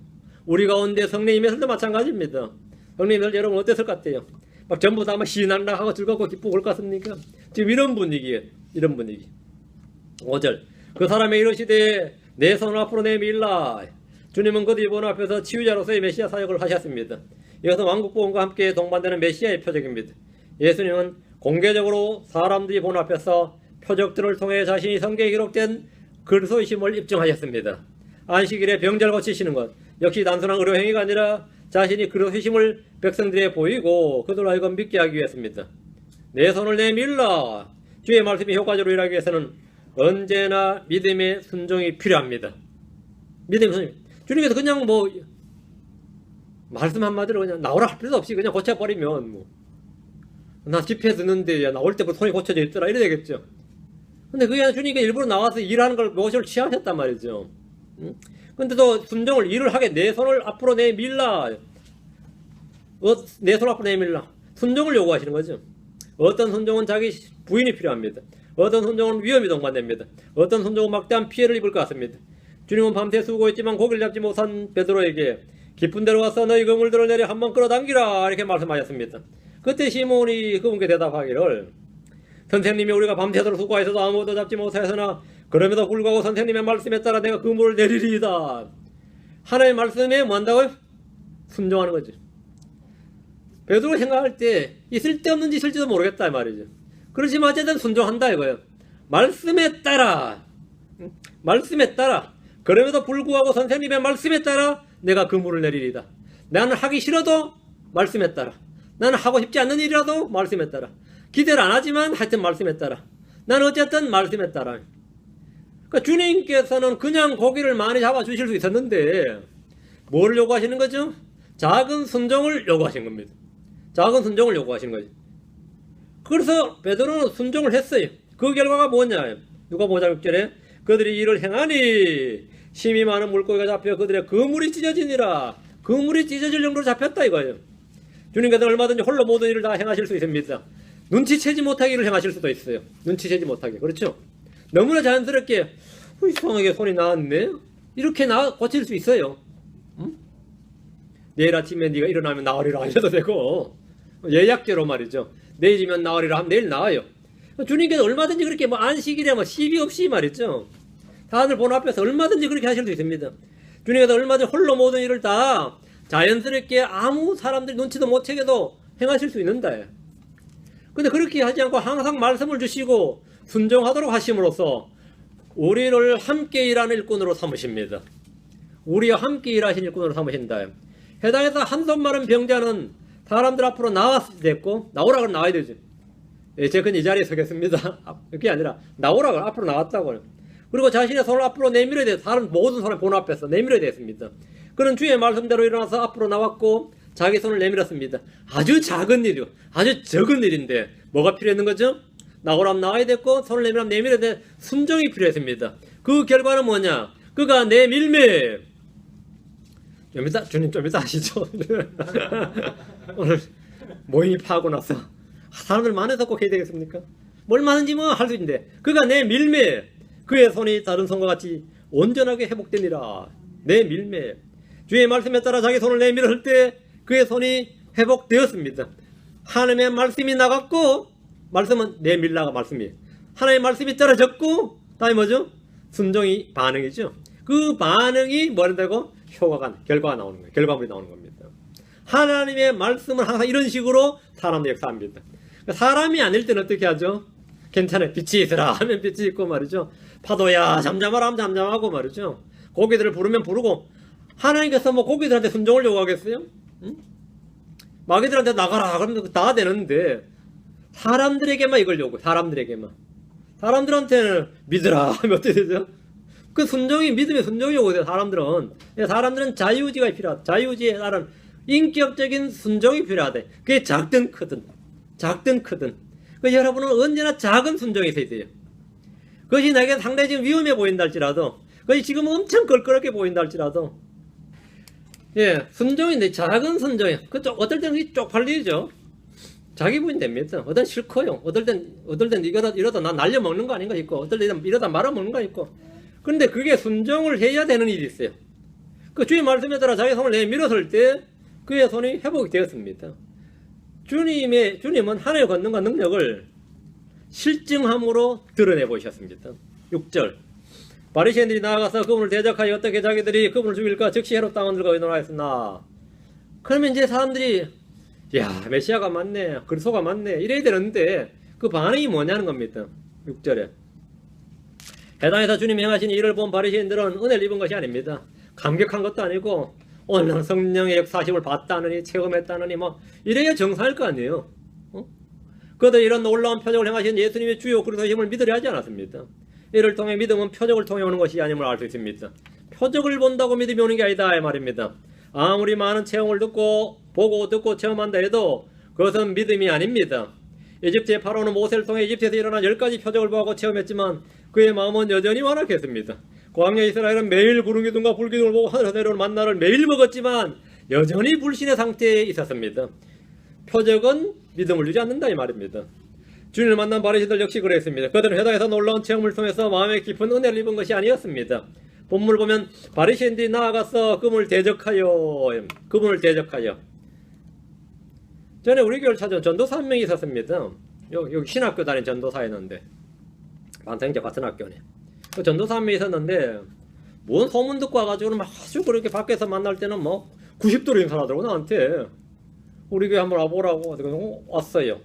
우리 가운데 성령이 임했을 때 마찬가지입니다. 성령이 임했을 때 여러분 어땠을 것 같아요? 막 전부 다 막 신앙락하고 즐겁고 기쁘고 그럴 것 같습니까? 지금 이런 분위기 5절 그 사람의 이르시되 내 손을 앞으로 내밀라. 주님은 그들이 보는 앞에서 치유자로서의 메시아 사역을 하셨습니다. 이것은 왕국보험과 함께 동반되는 메시아의 표적입니다. 예수님은 공개적으로 사람들이 보는 앞에서 표적들을 통해 자신이 성경에 기록된 그리스도이심을 입증하셨습니다. 안식일에 병자를 고치시는 것 역시 단순한 의료행위가 아니라 자신이 그리스도이심을 백성들에게 보이고 그들로 하여금 믿게 하기 위해서입니다. 내 손을 내밀라. 주의 말씀이 효과적으로 일하기 위해서는 언제나 믿음의 순종이 필요합니다. 믿음의 순종. 주님께서 그냥 말씀 한마디로 그냥 나오라 할 필요도 없이 그냥 고쳐버리면 나 집회 듣는데 나올 때부터 손이 고쳐져 있더라 이래 되겠죠. 근데 그게 아니라 주님께 일부러 나와서 일하는 걸 모시를 취하셨단 말이죠. 근데 또 순종을 일을 하게 내 손을 앞으로 내밀라. 내 손을 앞으로 내밀라. 순종을 요구하시는 거죠. 어떤 순종은 자기 부인이 필요합니다. 어떤 순종은 위험이 동반됩니다. 어떤 순종은 막대한 피해를 입을 것 같습니다. 주님은 밤새 수고했지만 고기를 잡지 못한 베드로에게 깊은 데로 가서 너희 그물들을 내려 한번 끌어당기라 이렇게 말씀하셨습니다. 그때 시몬이 그분께 대답하기를 선생님이 우리가 밤새도록 수고하여서도 아무것도 잡지 못하였으나 그럼에도 불구하고 선생님의 말씀에 따라 내가 그물을 내리리이다. 하나님의 말씀에 뭐 한다고요? 순종하는 거지. 베드로가 생각할 때 있을 데 없는 짓일지도 모르겠다 이 말이죠. 그렇지만 어쨌든 순종한다 이거예요. 말씀에 따라, 말씀에 따라, 그럼에도 불구하고 선생님의 말씀에 따라 내가 그물을 내리리이다. 나는 하기 싫어도 말씀에 따라, 나는 하고 싶지 않는 일이라도 말씀에 따라, 기대를 안 하지만 하여튼 말씀에 따라, 나는 어쨌든 말씀에 따라. 그러니까 주님께서는 그냥 고기를 많이 잡아 주실 수 있었는데 뭘 요구하시는 거죠? 작은 순종을 요구하신 겁니다. 작은 순종을 요구하신 거죠. 그래서 베드로는 순종을 했어요. 그 결과가 뭐냐? 누가복음 6절에 그들이 이를 행하니 힘이 많은 물고기가 잡혀 그들의 그물이 찢어지니라. 그물이 찢어질 정도로 잡혔다 이거예요. 주님께서 얼마든지 홀로 모든 일을 다 행하실 수 있습니다. 눈치채지 못하게 일을 행하실 수도 있어요. 눈치채지 못하게. 그렇죠? 너무나 자연스럽게 이상하게 손이 나왔네? 이렇게 고칠 수 있어요. 응? 내일 아침에 네가 일어나면 나으리라 하셔도 되고, 예약제로 말이죠. 내일이면 나으리라 하면 내일 나와요. 주님께서 얼마든지 그렇게 뭐 안식일에 뭐 시비 없이 말이죠. 다들 보는 앞에서 얼마든지 그렇게 하실 수 있습니다. 주님께서 얼마든지 홀로 모든 일을 다 자연스럽게 아무 사람들이 눈치도 못 채게도 행하실 수 있는다. 근데 그렇게 하지 않고 항상 말씀을 주시고 순종하도록 하심으로써 우리를 함께 일하는 일꾼으로 삼으십니다. 우리와 함께 일하신 일꾼으로 삼으신다. 해당해서 한손 마른 병자는 사람들 앞으로 됐고, 나오라 그러면 나와야 되지. 예, 제가 이 자리에 서겠습니다. 그게 아니라 나오라 그러면 앞으로 나왔다고요. 그리고 자신의 손을 앞으로 내밀어야 돼. 다른 모든 손을 보는 앞에서 내밀어야 됐습니다. 그런 주의 말씀대로 일어나서 앞으로 나왔고 자기 손을 내밀었습니다. 아주 작은 일이요. 아주 적은 일인데 뭐가 필요했는 거죠? 나오라면 나와야 됐고 손을 내밀으면 내밀어야 돼. 순종이 필요했습니다. 그 결과는 뭐냐? 그가 내밀매. 좀 이따 주님 좀 이따 하시죠. 오늘 모임이 파하고 나서 사람들 많아서 꼭 해야 되겠습니까? 뭘 많은지 뭐 할 수 있는데 그가 내밀매. 그의 손이 다른 손과 같이 온전하게 회복되니라. 내밀매. 주의 말씀에 따라 자기 손을 내밀을 때 그의 손이 회복되었습니다. 하나님의 말씀이 나갔고 말씀은 내밀라가 말씀이에요. 하나님의 말씀이 떨어졌고 다음에 뭐죠? 순종이 반응이죠. 그 반응이 뭐라고? 결과가 나오는 거예요. 결과물이 나오는 겁니다. 하나님의 말씀은 항상 이런 식으로 사람들 역사합니다. 사람이 아닐 때는 어떻게 하죠? 괜찮아요. 빛이 있으라 하면 빛이 있고 말이죠. 파도야 잠잠하라 하면 잠잠하고 말이죠. 고기들을 부르면 부르고. 하나님께서 뭐 고기들한테 순종을 요구하겠어요? 응? 마귀들한테 나가라 그러면 다 되는데 사람들에게만 이걸 요구해. 사람들에게만. 사람들한테는 믿으라 하면 어떻게 되죠? 그 순종이 믿음의 순종이 요구돼요. 사람들은 자유의지가 필요하다. 자유의지에 따른 인격적인 순종이 필요하다. 그게 작든 크든 그 여러분은 언제나 작은 순종이 있어야 돼요. 그것이 나에게 상당히 지금 위험해 보인다 할지라도 그것이 지금 엄청 걸거럽게 보인다 할지라도 예, 순종인데 작은 순종이에요. 그쪽 어떨 때는 쪽팔리죠. 자기 부인 됩니다. 어떨 땐 싫고요. 어떨 땐 이러다 난 날려먹는 거 아닌가 있고 어떨 땐 이러다 말아먹는 거 있고. 그런데 그게 순종을 해야 되는 일이 있어요. 그 주의 말씀에 따라 자기 손을 내밀었을 때 그의 손이 회복이 되었습니다. 주님은 하늘의 권능과 능력을 실증함으로 드러내 보이셨습니다. 6절 바리새인들이 나아가서 그분을 대적하여 어떻게 자기들이 그분을 죽일까 즉시 헤롯 당원들과 의논하였으나 그러면 이제 사람들이 야 메시아가 맞네 그리스도가 맞네 이래야 되는데 그 반응이 뭐냐는 겁니다. 6절에 해당에서 주님이 행하신 일을 본 바리새인들은 은혜를 입은 것이 아닙니다. 감격한 것도 아니고 오늘 성령의 역사심을 봤다느니 체험했다느니 뭐 이래야 정상일 거 아니에요. 그들 이런 놀라운 표적을 행하신 예수님의 주요 그리스도의 힘을 믿으려 하지 않았습니다. 이를 통해 믿음은 표적을 통해 오는 것이 아님을 알 수 있습니다. 표적을 본다고 믿음이 오는 게 아니다 이 말입니다. 아무리 많은 체험을 보고 듣고 체험한다 해도 그것은 믿음이 아닙니다. 이집트의 파라오는 모세를 통해 이집트에서 일어난 10가지 표적을 보고 체험했지만 그의 마음은 여전히 완악했습니다. 광야 이스라엘은 매일 구름기둥과 불기둥을 보고 하늘에서 내려오는 만나를 매일 먹었지만 여전히 불신의 상태에 있었습니다. 표적은 믿음을 주지 않는다 이 말입니다. 주님을 만난 바리새인들 역시 그랬습니다. 그들은 회당에서 놀라운 체험을 통해서 마음에 깊은 은혜를 입은 것이 아니었습니다. 본문을 보면 바리새인들이 나아가서 그분을 대적하여 전에 우리 교회를 찾아온 전도사 한 명이 있었습니다. 여기 신학교 다닌 전도사였는데 반생자 같은 학교네. 그 전도사 한 명 있었는데 뭔 소문 듣고 와가지고는 막 아주 그렇게 밖에서 만날 때는 뭐 90도로 인사하더라고 나한테. 우리 교회 한번 와보라고. 그래서 왔어요.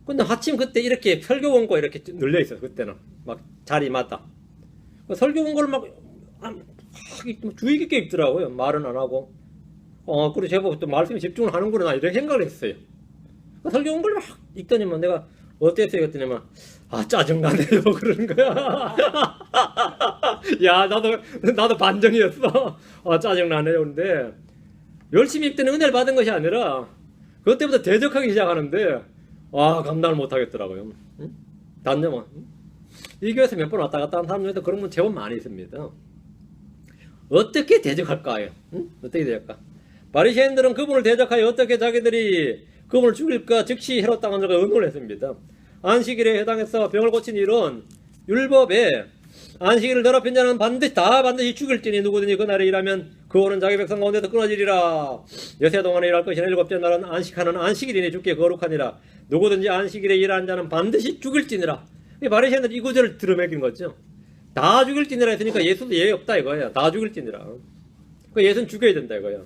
근데 마침 그때 이렇게 설교 원고 이렇게 늘려 있어요. 그때는 막 자리마다 설교 원고를 막 주의 깊게 읽더라고요. 말은 안 하고. 그리고 제가 또 말씀에 집중을 하는구나 이렇게 생각을 했어요. 설교 원고를 막 읽더니만 내가 어땠어요? 그랬더니만 짜증나네요. 그러는 거야. 야 나도 반전이었어. 짜증나네요. 근데 열심히 읽더니 은혜를 받은 것이 아니라 그때부터 대적하기 시작하는데 감당을 못하겠더라고요. 응? 단점은 이 교회에서 몇 번 왔다 갔다 한 사람 중에도 그런 분 제법 많이 있습니다. 어떻게 대적할까요? 응? 어떻게 대적할까? 바리새인들은 그분을 대적하여 어떻게 자기들이 그분을 죽일까 즉시 헤롯 당한 자가 의논을 했습니다. 안식일에 해당해서 병을 고친 일은 율법에 안식일을 더럽힌 자는 반드시 죽일지니 누구든지 그날에 일하면 그 오는 자기 백성 가운데서 끊어지리라. 여세 동안에 일할 것이나 일곱째 날은 안식하는 안식일이니 주께 거룩하니라. 누구든지 안식일에 일하는 자는 반드시 죽일지니라. 바리새인들 이 구절을 들어먹인 거죠. 다 죽일지니라 했으니까 예수도 예외 없다 이거야. 다 죽일지니라. 예수는 죽여야 된다 이거야.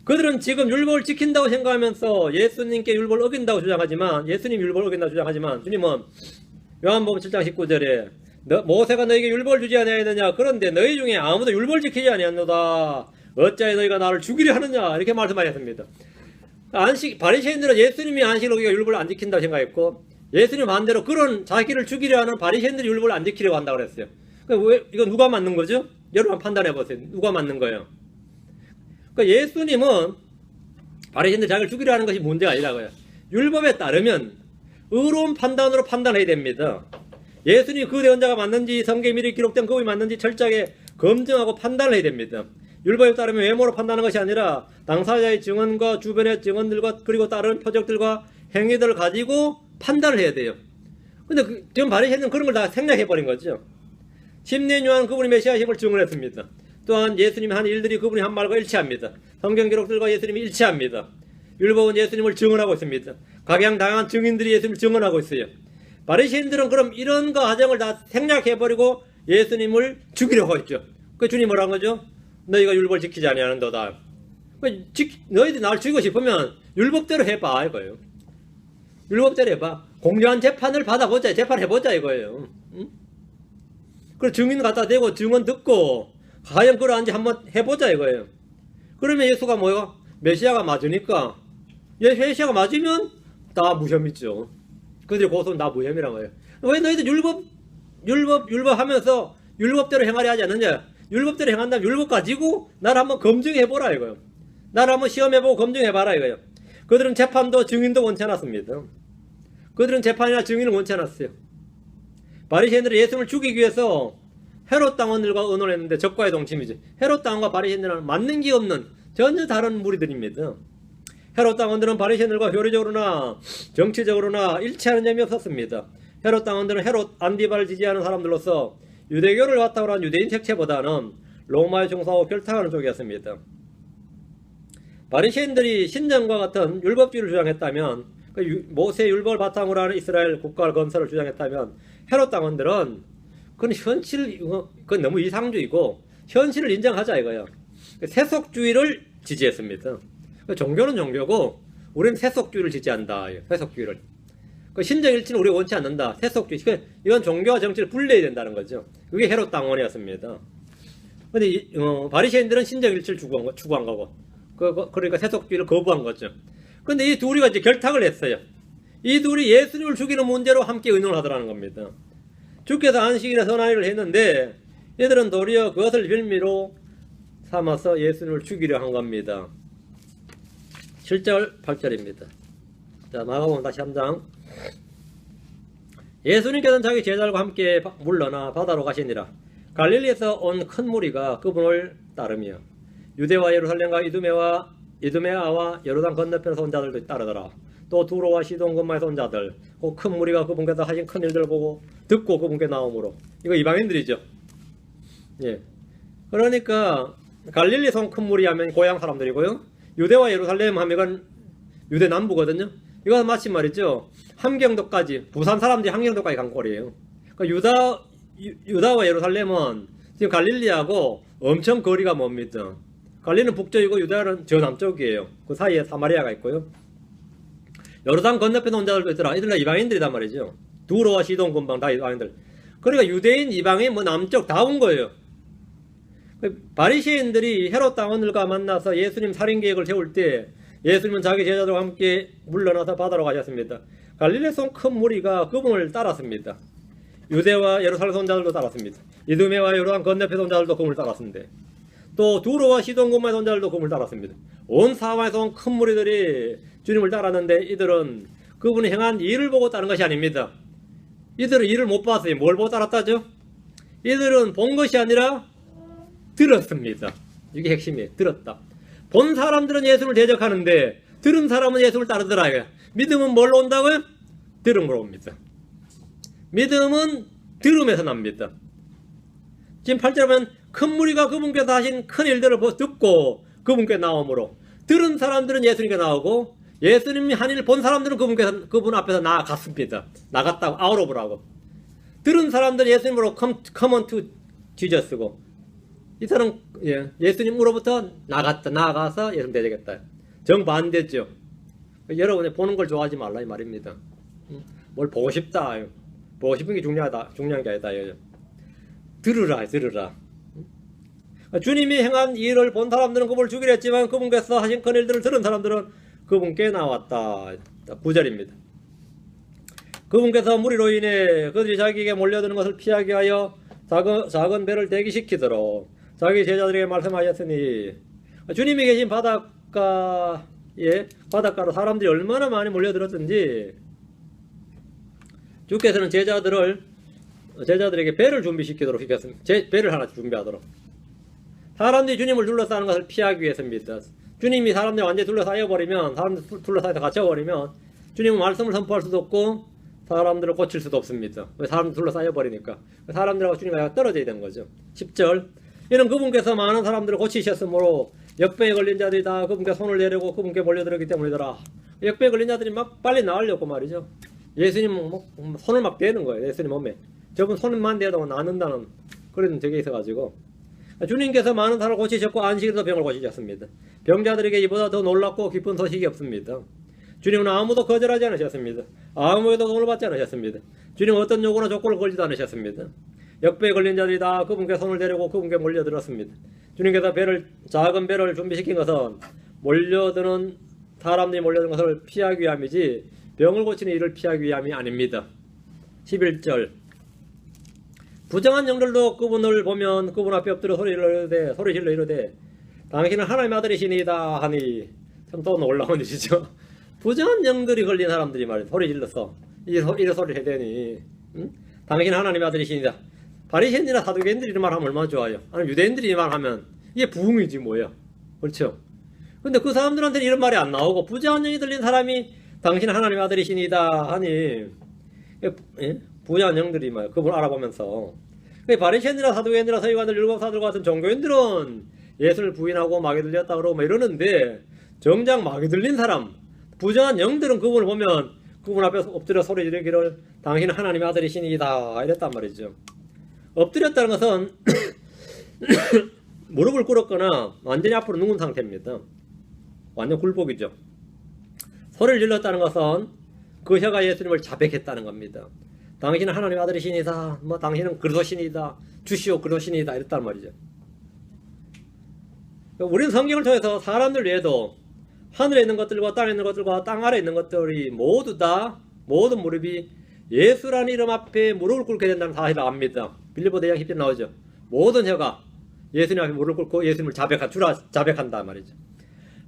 그들은 지금 율법을 지킨다고 생각하면서 예수님께 율법을 어긴다고 주장하지만 예수님 율법을 어긴다고 주장하지만 주님은 요한복음 7장 19절에 모세가 너에게 율법을 주지 아니하였느냐 그런데 너희 중에 아무도 율법을 지키지 아니하였노다 어찌하여 너희가 나를 죽이려 하느냐 이렇게 말씀하셨습니다. 바리새인들은 예수님이 안식을 어기고 율법을 안 지킨다고 생각했고 예수님 반대로 그런 자기를 죽이려 하는 바리새인들이 율법을 안 지키려고 한다고 그랬어요. 왜 이거 누가 맞는 거죠? 여러분 판단해 보세요. 누가 맞는 거예요? 예수님은 바리새인들 자기를 죽이려 하는 것이 문제가 아니라고요. 율법에 따르면 의로운 판단으로 판단해야 됩니다. 예수님이 그 대언자가 맞는지 성경에 미리 기록된 그분이 맞는지 철저하게 검증하고 판단을 해야 됩니다. 율법에 따르면 외모로 판단하는 것이 아니라 당사자의 증언과 주변의 증언들과 그리고 다른 표적들과 행위들을 가지고 판단을 해야 돼요. 근데 지금 바리새인은 그런 걸 다 생략해버린 거죠. 심리인 요한 그분이 메시아심을 증언했습니다. 또한 예수님이 한 일들이 그분이 한 말과 일치합니다. 성경 기록들과 예수님이 일치합니다. 율법은 예수님을 증언하고 있습니다. 각양 다양한 증인들이 예수님을 증언하고 있어요. 바리새인들은 그럼 이런 과정을 다 생략해버리고 예수님을 죽이려고 했죠. 그 주님 뭐라는 거죠? 너희가 율법을 지키지 아니하는도다. 너희들이 나를 죽이고 싶으면 율법대로 해봐 이거예요. 율법대로 해봐. 공정한 재판을 받아보자. 재판해보자 이거예요. 응? 그리고 증인 갖다 대고 증언 듣고 과연 그러한지 한번 해보자 이거예요. 그러면 예수가 뭐요? 메시아가 맞으니까 메시아가 맞으면 다 무혐의죠. 그들이 고소는 다 무혐의란 거예요. 왜 너희들 율법 하면서 율법대로 행하려 하지 않느냐? 율법대로 행한다면 율법 가지고 나를 한번 검증해보라 이거예요. 나를 한번 시험해보고 검증해봐라 이거예요. 그들은 재판도 증인도 원치 않았습니다. 그들은 재판이나 증인을 원치 않았어요. 바리새인들은 예수님을 죽이기 위해서 헤롯 당원들과 의논했는데 적과의 동침이지. 헤롯 당원과 바리새인들은 맞는 게 없는 전혀 다른 무리들입니다. 헤롯 당원들은 바리새인들과 교리적으로나 정치적으로나 일치하는 점이 없었습니다. 헤롯 당원들은 헤롯 안디바를 지지하는 사람들로서 유대교를 바탕으로 한 유대인 색채보다는 로마에 종사하고 결탁하는 쪽이었습니다. 바리새인들이 신정과 같은 율법주의를 주장했다면 모세 율법을 바탕으로 하는 이스라엘 국가 건설을 주장했다면 헤롯 당원들은 그건 너무 이상주의고 현실을 인정하자 이거야. 세속주의를 지지했습니다. 종교는 종교고 우리는 세속주의를 지지한다. 세속주의를. 신정일치는 우리가 원치 않는다. 세속주의. 이건 종교와 정치를 분리해야 된다는 거죠. 그게 헤롯 당원이었습니다. 근데 바리새인들은 신정일치를 추구한 거고 그러니까 세속주의를 거부한 거죠. 근데 이 둘이가 이제 결탁을 했어요. 이 둘이 예수님을 죽이는 문제로 함께 의논하더라는 겁니다. 주께서 안식일에 선언을 했는데 얘들은 도리어 그것을 빌미로 삼아서 예수님을 죽이려 한 겁니다. 7절 8절입니다. 자, 마가복음 다시 3장. 예수님께서는 자기 제자들과 함께 물러나 바다로 가시니라. 갈릴리에서 온 큰 무리가 그분을 따르며 유대와 예루살렘과 이두메아와 요르단 건너편에서 온 자들도 따르더라. 또 두로와 시돈 근마에서 온 자들, 그 큰 무리가 그분께서 하신 큰 일들을 보고 듣고 그분께 나오므로. 이거 이방인들이죠. 예. 그러니까 갈릴리에서 온 큰 무리 하면 고향 사람들이고요. 유대와 예루살렘 하면 유대 남부거든요. 이건 마치 말이죠. 함경도까지, 부산 사람들이 함경도까지 간 꼴이에요. 그러니까 유다와 예루살렘은 지금 갈릴리하고 엄청 거리가 멉니다. 갈릴리는 북쪽이고 유다는 저 남쪽이에요. 그 사이에 사마리아가 있고요. 요르단 건너편 온 자들도 있더라. 이들 다 이방인들이단 말이죠. 두로와 시돈 군방 다 이방인들. 그러니까 유대인, 이방인, 뭐 남쪽 다 온 거예요. 바리새인들이 헤롯 당원들과 만나서 예수님 살인 계획을 세울 때 예수님은 자기 제자들과 함께 물러나서 바다로 가셨습니다. 갈릴리에서 온 큰 무리가 그분을 따랐습니다. 유대와 예루살렘 온 자들도 따랐습니다. 이두메와 요르단 건너편 온 자들도 그분을 따랐는데 또 두로와 시돈 군방에서 온 자들도 그분을 따랐습니다. 온 사방에서 온 큰 무리들이 주님을 따랐는데 이들은 그분이 행한 일을 보고 따른 것이 아닙니다. 이들은 일을 못 봤어요. 뭘 보고 따랐다죠? 이들은 본 것이 아니라 들었습니다. 이게 핵심이에요. 들었다. 본 사람들은 예수를 대적하는데 들은 사람은 예수를 따르더라. 믿음은 뭘로 온다고요? 들음으로 옵니다. 믿음은 들음에서 납니다. 지금 8절에 보면 큰 무리가 그분께서 하신 큰 일들을 듣고 그분께 나오므로 들은 사람들은 예수님께 나오고 예수님이 한 일을 본 사람들은 그분 앞에서 나아갔습니다. 나갔다고 아우로브라고. 들은 사람들은 예수님으로 come on to Jesus고 이 사람 예수님으로부터 나아가서 예수님 대적했다. 정반대죠. 여러분이 보는 걸 좋아하지 말라 이 말입니다. 뭘 보고 싶다. 보고 싶은 게 중요한 게 아니다. 들으라. 주님이 행한 일을 본 사람들은 그분을 죽이려 했지만 그분께서 하신 큰 일들을 들은 사람들은 그분께 나왔다. 9절입니다. 그분께서 무리로 인해 그들이 자기에게 몰려드는 것을 피하게 하여 작은 배를 대기시키도록 자기 제자들에게 말씀하셨으니 주님이 계신 바닷가로 사람들이 얼마나 많이 몰려들었든지 주께서는 제자들에게 배를 준비시키도록 시켰습니다. 배를 하나 준비하도록. 사람들이 주님을 둘러싸는 것을 피하기 위해서입니다. 주님이 사람들 완전히 둘러싸여버리면 사람들 둘러싸여서 갇혀버리면 주님은 말씀을 선포할 수도 없고 사람들을 고칠 수도 없습니다. 왜 사람들 둘러싸여버리니까. 사람들하고 주님과 떨어져야 되는 거죠. 10절 이는 그분께서 많은 사람들을 고치셨으므로 역병에 걸린 자들이 다 그분께 손을 내리고 그분께 몰려들었기 때문이더라. 역병에 걸린 자들이 막 빨리 나으려고 말이죠. 예수님 손을 막 대는 거예요. 예수님 몸에. 저분 손만 대도 나는다는 그런 적이 있어가지고 주님께서 많은 사람을 고치셨고 안식일도 병을 고치셨습니다. 병자들에게 이보다 더 놀랍고 기쁜 소식이 없습니다. 주님은 아무도 거절하지 않으셨습니다. 아무에도 돈을 받지 않으셨습니다. 주님은 어떤 요구나 조건을 걸지도 않으셨습니다. 역배에 걸린 자들이 다 그분께 손을 대려고 그분께 몰려들었습니다. 주님께서 작은 배를 준비시킨 것은 사람들이 몰려드는 것을 피하기 위함이지 병을 고치는 일을 피하기 위함이 아닙니다. 11절 부정한 영들도 그분을 보면 그분 앞에 엎드려 소리질러 이르되 당신은 하나님의 아들이시니이다 하니 참 또 놀라운 일이죠. 부정한 영들이 걸린 사람들이 말이야 소리질러서 이런 소리를 해대니 당신은 하나님의 아들이시니이다. 바리새인이나 사두개인들이 이런 말 하면 얼마나 좋아요. 아니면 유대인들이 이 말 하면 이게 부흥이지 뭐야. 그렇죠. 근데 그 사람들한테는 이런 말이 안 나오고 부정한 영이 들린 사람이 당신은 하나님의 아들이시니이다 하니 부정한 영들이 막 그분 알아보면서 바리새인이나 사두개인이나 서기관들 율법사들 같은 종교인들은 예수를 부인하고 마귀 들렸다 그러고 막 이러는데 정작 마귀 들린 사람 부정한 영들은 그분을 보면 그분 앞에서 엎드려 소리 지르기를 당신은 하나님의 아들이시니이다 이랬단 말이죠. 엎드렸다는 것은 무릎을 꿇었거나 완전히 앞으로 눕은 상태입니다. 완전 굴복이죠. 소리를 질렀다는 것은 그 혀가 예수님을 자백했다는 겁니다. 당신은 하나님의 아들이시니다. 당신은 그리스도시니다. 주시오 그리스도시니다. 이랬단 말이죠. 우리는 성경을 통해서 사람들 외에도 하늘에 있는 것들과 땅에 있는 것들과 땅 아래에 있는 것들이 모든 무릎이 예수라는 이름 앞에 무릎을 꿇게 된다는 사실을 압니다. 빌립보 대장 10절 나오죠. 모든 혀가 예수님 앞에 무릎을 꿇고 예수님을 자백한다 말이죠.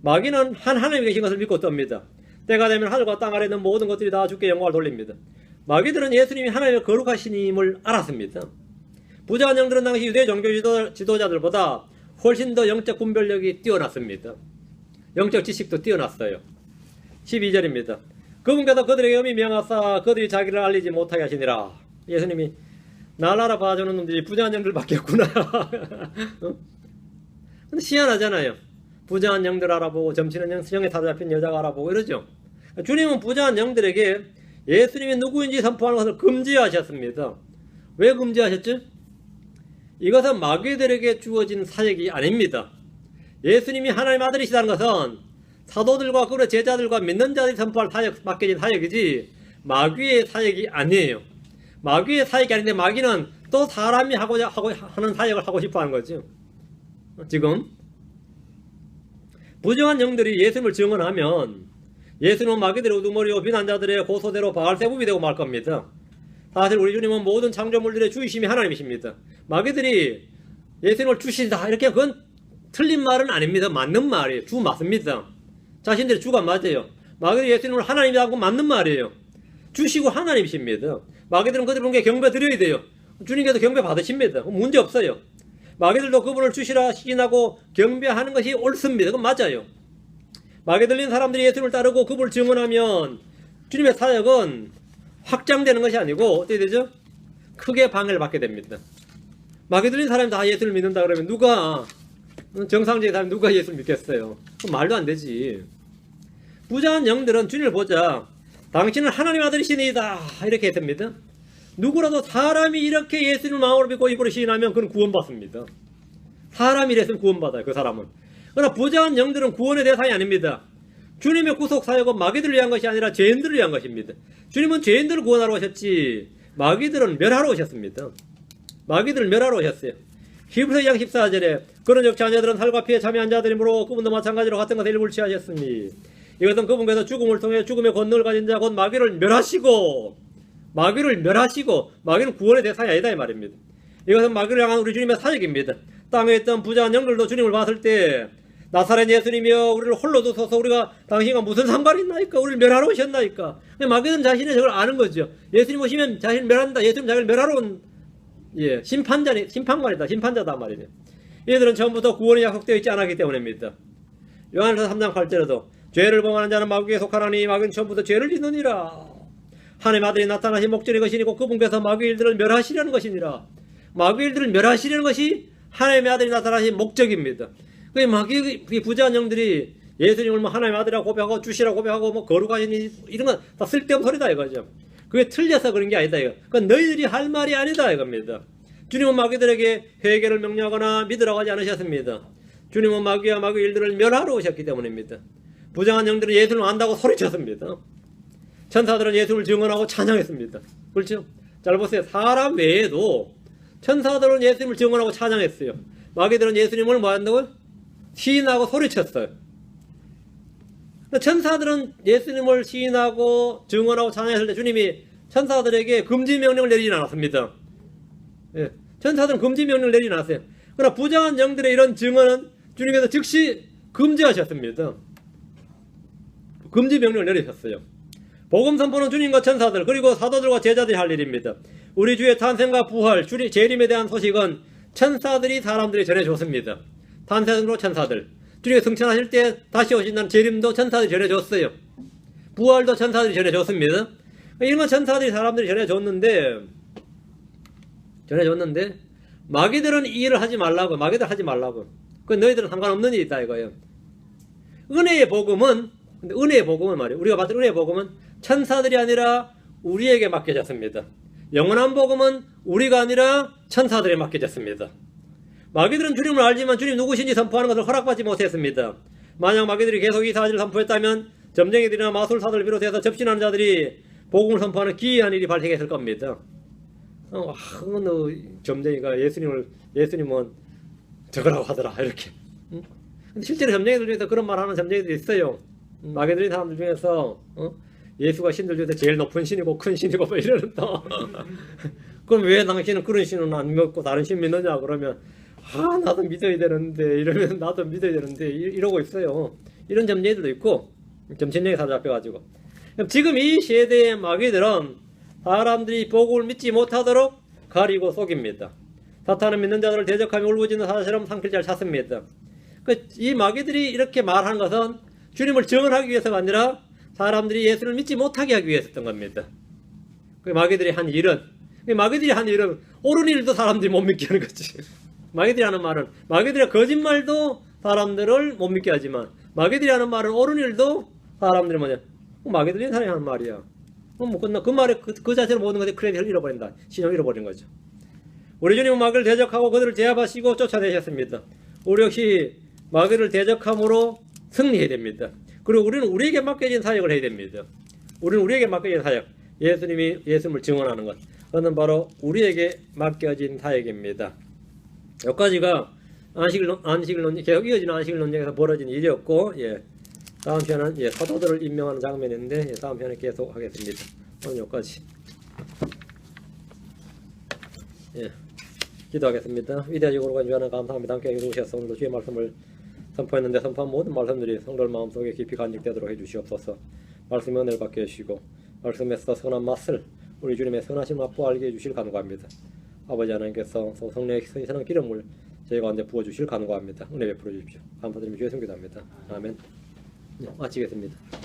마귀는 하나님이 계신 것을 믿고 떱니다. 때가 되면 하늘과 땅 아래에 있는 모든 것들이 다 주께 영광을 돌립니다. 마귀들은 예수님이 하나님의 거룩하신임을 알았습니다. 부정한 영들은 당시 유대 종교 지도자들보다 훨씬 더 영적 분별력이 뛰어났습니다. 영적 지식도 뛰어났어요. 12절입니다. 그분께서 그들에게 엄히 명하사 그들이 자기를 알리지 못하게 하시니라. 예수님이 날 알아봐주는 놈들이 부정한 영들밖에 없구나. 근데 희한하잖아요. 부정한 영들 알아보고 점치는 영에 사로잡힌 여자가 알아보고 이러죠. 주님은 부정한 영들에게 예수님이 누구인지 선포하는 것을 금지하셨습니다. 왜 금지하셨죠? 이것은 마귀들에게 주어진 사역이 아닙니다. 예수님이 하나님 아들이시다는 것은 사도들과 그 제자들과 믿는 자들이 선포할 사역, 맡겨진 사역이지 마귀의 사역이 아니에요. 마귀의 사역이 아닌데 마귀는 또 사람이 하는 사역을 하고 싶어 하는 거죠. 지금 부정한 영들이 예수님을 증언하면 예수님은 마귀들의 우두머리요 비난자들의 고소대로 바알세붑이 되고 말 겁니다. 사실 우리 주님은 모든 창조물들의 주이심이 하나님이십니다. 마귀들이 예수님을 주신다 이렇게 그건 틀린 말은 아닙니다. 맞는 말이에요. 주 맞습니다. 자신들의 주가 맞아요. 마귀들이 예수님을 하나님이라고 맞는 말이에요. 주시고 하나님이십니다. 마귀들은 그들에게 경배 드려야 돼요. 주님께서 경배 받으십니다. 문제 없어요. 마귀들도 그분을 주시라 시인하고 경배하는 것이 옳습니다. 그건 맞아요. 마귀 들린 사람들이 예수님을 따르고 그분을 증언하면 주님의 사역은 확장되는 것이 아니고 어떻게 되죠? 크게 방해를 받게 됩니다. 마귀 들린 사람이 다 예수를 믿는다 그러면 누가 정상적인 사람이 누가 예수를 믿겠어요? 말도 안 되지. 부정한 영들은 주님을 보자 당신은 하나님 아들이시니이다 이렇게 했습니다. 누구라도 사람이 이렇게 예수님을 마음으로 믿고 입으로 시인하면 그는 구원받습니다. 사람이 이랬으면 구원받아요. 그 사람은. 그러나 부정한 영들은 구원의 대상이 아닙니다. 주님의 구속 사역은 마귀들을 위한 것이 아니라 죄인들을 위한 것입니다. 주님은 죄인들을 구원하러 오셨지 마귀들은 멸하러 오셨습니다. 마귀들을 멸하러 오셨어요. 히브리서 2장 14절에 그런즉 자녀들은 살과 피에 참여한 자들이므로 그분도 마찬가지로 같은 것에 일부를 취하셨으니 이것은 그분께서 죽음을 통해 죽음의 권능을 가진 자 곧 마귀를 멸하시고 마귀는 구원의 대상이 아니다 이 말입니다. 이것은 마귀를 향한 우리 주님의 사역입니다. 땅에 있던 부정한 영들도 주님을 봤을 때 나사렛 예수님이여 우리를 홀로 두소서 우리가 당신과 무슨 상관이 있나이까 우리를 멸하러 오셨나이까. 마귀는 자신의 저걸 아는 거죠. 예수님 오시면 자신을 멸한다. 예수님 자기를 멸하러 온 심판자다 말이에요. 얘들은 처음부터 구원이 약속되어 있지 않았기 때문입니다. 요한일서 3장 8절에도 죄를 범하는 자는 마귀에 속하나니 마귀는 처음부터 죄를 짓느니라. 하나님 아들이 나타나신 목적이 것이니고 그분께서 마귀 일들을 멸하시려는 것이니라. 마귀 일들을 멸하시려는 것이 하나님의 아들이 나타나신 목적입니다. 그 마귀 부자한 영들이 예수님을 하나님의 아들이라고 고백하고 주시라고 고백하고 거룩하시니 이런 건 다 쓸데없는 소리다 이거죠. 그게 틀려서 그런 게 아니다 이거. 그건 너희들이 할 말이 아니다 이겁니다. 주님은 마귀들에게 회개를 명령하거나 믿으라고 하지 않으셨습니다. 주님은 마귀와 마귀 일들을 멸하러 오셨기 때문입니다. 부정한 영들은 예수님을 안다고 소리쳤습니다. 천사들은 예수님을 증언하고 찬양했습니다. 그렇죠? 잘 보세요. 사람 외에도 천사들은 예수님을 증언하고 찬양했어요. 마귀들은 예수님을 뭐 한다고요? 시인하고 소리쳤어요. 천사들은 예수님을 시인하고 증언하고 찬양했을 때 주님이 천사들에게 금지 명령을 내리진 않았습니다. 예, 천사들은 금지 명령을 내리진 않았어요. 그러나 부정한 영들의 이런 증언은 주님께서 즉시 금지하셨습니다. 금지 명령을 내리셨어요. 복음 선포는 주님과 천사들 그리고 사도들과 제자들이 할 일입니다. 우리 주의 탄생과 부활, 재림에 대한 소식은 천사들이 사람들이 전해줬습니다. 탄생으로 천사들, 주님이 승천하실 때 다시 오신다는 재림도 천사들이 전해줬어요. 부활도 천사들이 전해줬습니다. 이런 건 천사들이 사람들이 전해줬는데 마귀들은 이 일을 하지 말라고. 마귀들 하지 말라고. 그 너희들은 상관없는 일이다 이거예요. 은혜의 복음은 말이에요. 우리가 받은 은혜의 복음은 천사들이 아니라 우리에게 맡겨졌습니다. 영원한 복음은 우리가 아니라 천사들에 맡겨졌습니다. 마귀들은 주님을 알지만 주님 누구신지 선포하는 것을 허락받지 못했습니다. 만약 마귀들이 계속 이 사실을 선포했다면 점쟁이들이나 마술사들을 비롯해서 접신하는 자들이 복음을 선포하는 기이한 일이 발생했을 겁니다. 점쟁이가 예수님은 저거라고 하더라 이렇게. 근데 실제로 점쟁이들 중에서 그런 말 하는 점쟁이들이 있어요. 마귀들인 사람들 중에서 예수가 신들 중에서 제일 높은 신이고 큰 신이고 뭐 이러는다. 그럼 왜 당신은 그런 신은 안 믿고 다른 신 믿느냐 그러면 나도 믿어야 되는데 이러면 나도 믿어야 되는데 이러고 있어요. 이런 점쟁이들도 있고 점신령에 사로잡혀가지고 지금 이 세대의 마귀들은 사람들이 복음을 믿지 못하도록 가리고 속입니다. 사탄은 믿는 자들을 대적하며 울부짖는 사자처럼 상필 잘 찾습니다. 이 마귀들이 이렇게 말하는 것은 주님을 증언하기 위해서가 아니라 사람들이 예수를 믿지 못하게 하기 위해서였던 겁니다. 마귀들이 한 일은 옳은 일도 사람들이 못 믿게 하는 거지. 마귀들이 하는 말은 마귀들의 거짓말도 사람들을 못 믿게 하지만 마귀들이 하는 말은 옳은 일도 사람들이 마귀들이 사람이 하는 말이야. 뭐 끝나 그 말에 그 자체로 모든 것에 크레딧을 잃어버린다. 신용을 잃어버린 거죠. 우리 주님은 마귀를 대적하고 그들을 제압하시고 쫓아내셨습니다. 우리 역시 마귀를 대적함으로 승리해야 됩니다. 그리고 우리는 우리에게 맡겨진 사역을 해야 됩니다. 우리는 우리에게 맡겨진 사역, 예수님이 예수님을 증언하는 것, 그것은 바로 우리에게 맡겨진 사역입니다. 여기까지가 안식일 논쟁, 계속 이어지는 안식일 논쟁에서 벌어진 일이었고, 예, 다음 편은 예, 사도들을 임명하는 장면인데, 예, 다음 편에 계속 하겠습니다. 오늘 여기까지. 예, 기도하겠습니다. 위대하시고 거룩한 감사합니다. 함께 해주셔서 오늘도 주의 말씀을 선포했는데 선포한 모든 말씀들이 성도들 마음속에 깊이 간직되도록 해주시옵소서. 말씀의 은혜를 받게 해주시고 말씀에서 선한 맛을 우리 주님의 선하신 맛보 알게 해주실 간구합니다. 아버지 하나님께서 성령의 선한 기름을 저희 가운데 부어주실 간구합니다. 은혜 베풀어 주십시오. 감사드리며 주의 성기도합니다. 아멘. 네, 마치겠습니다.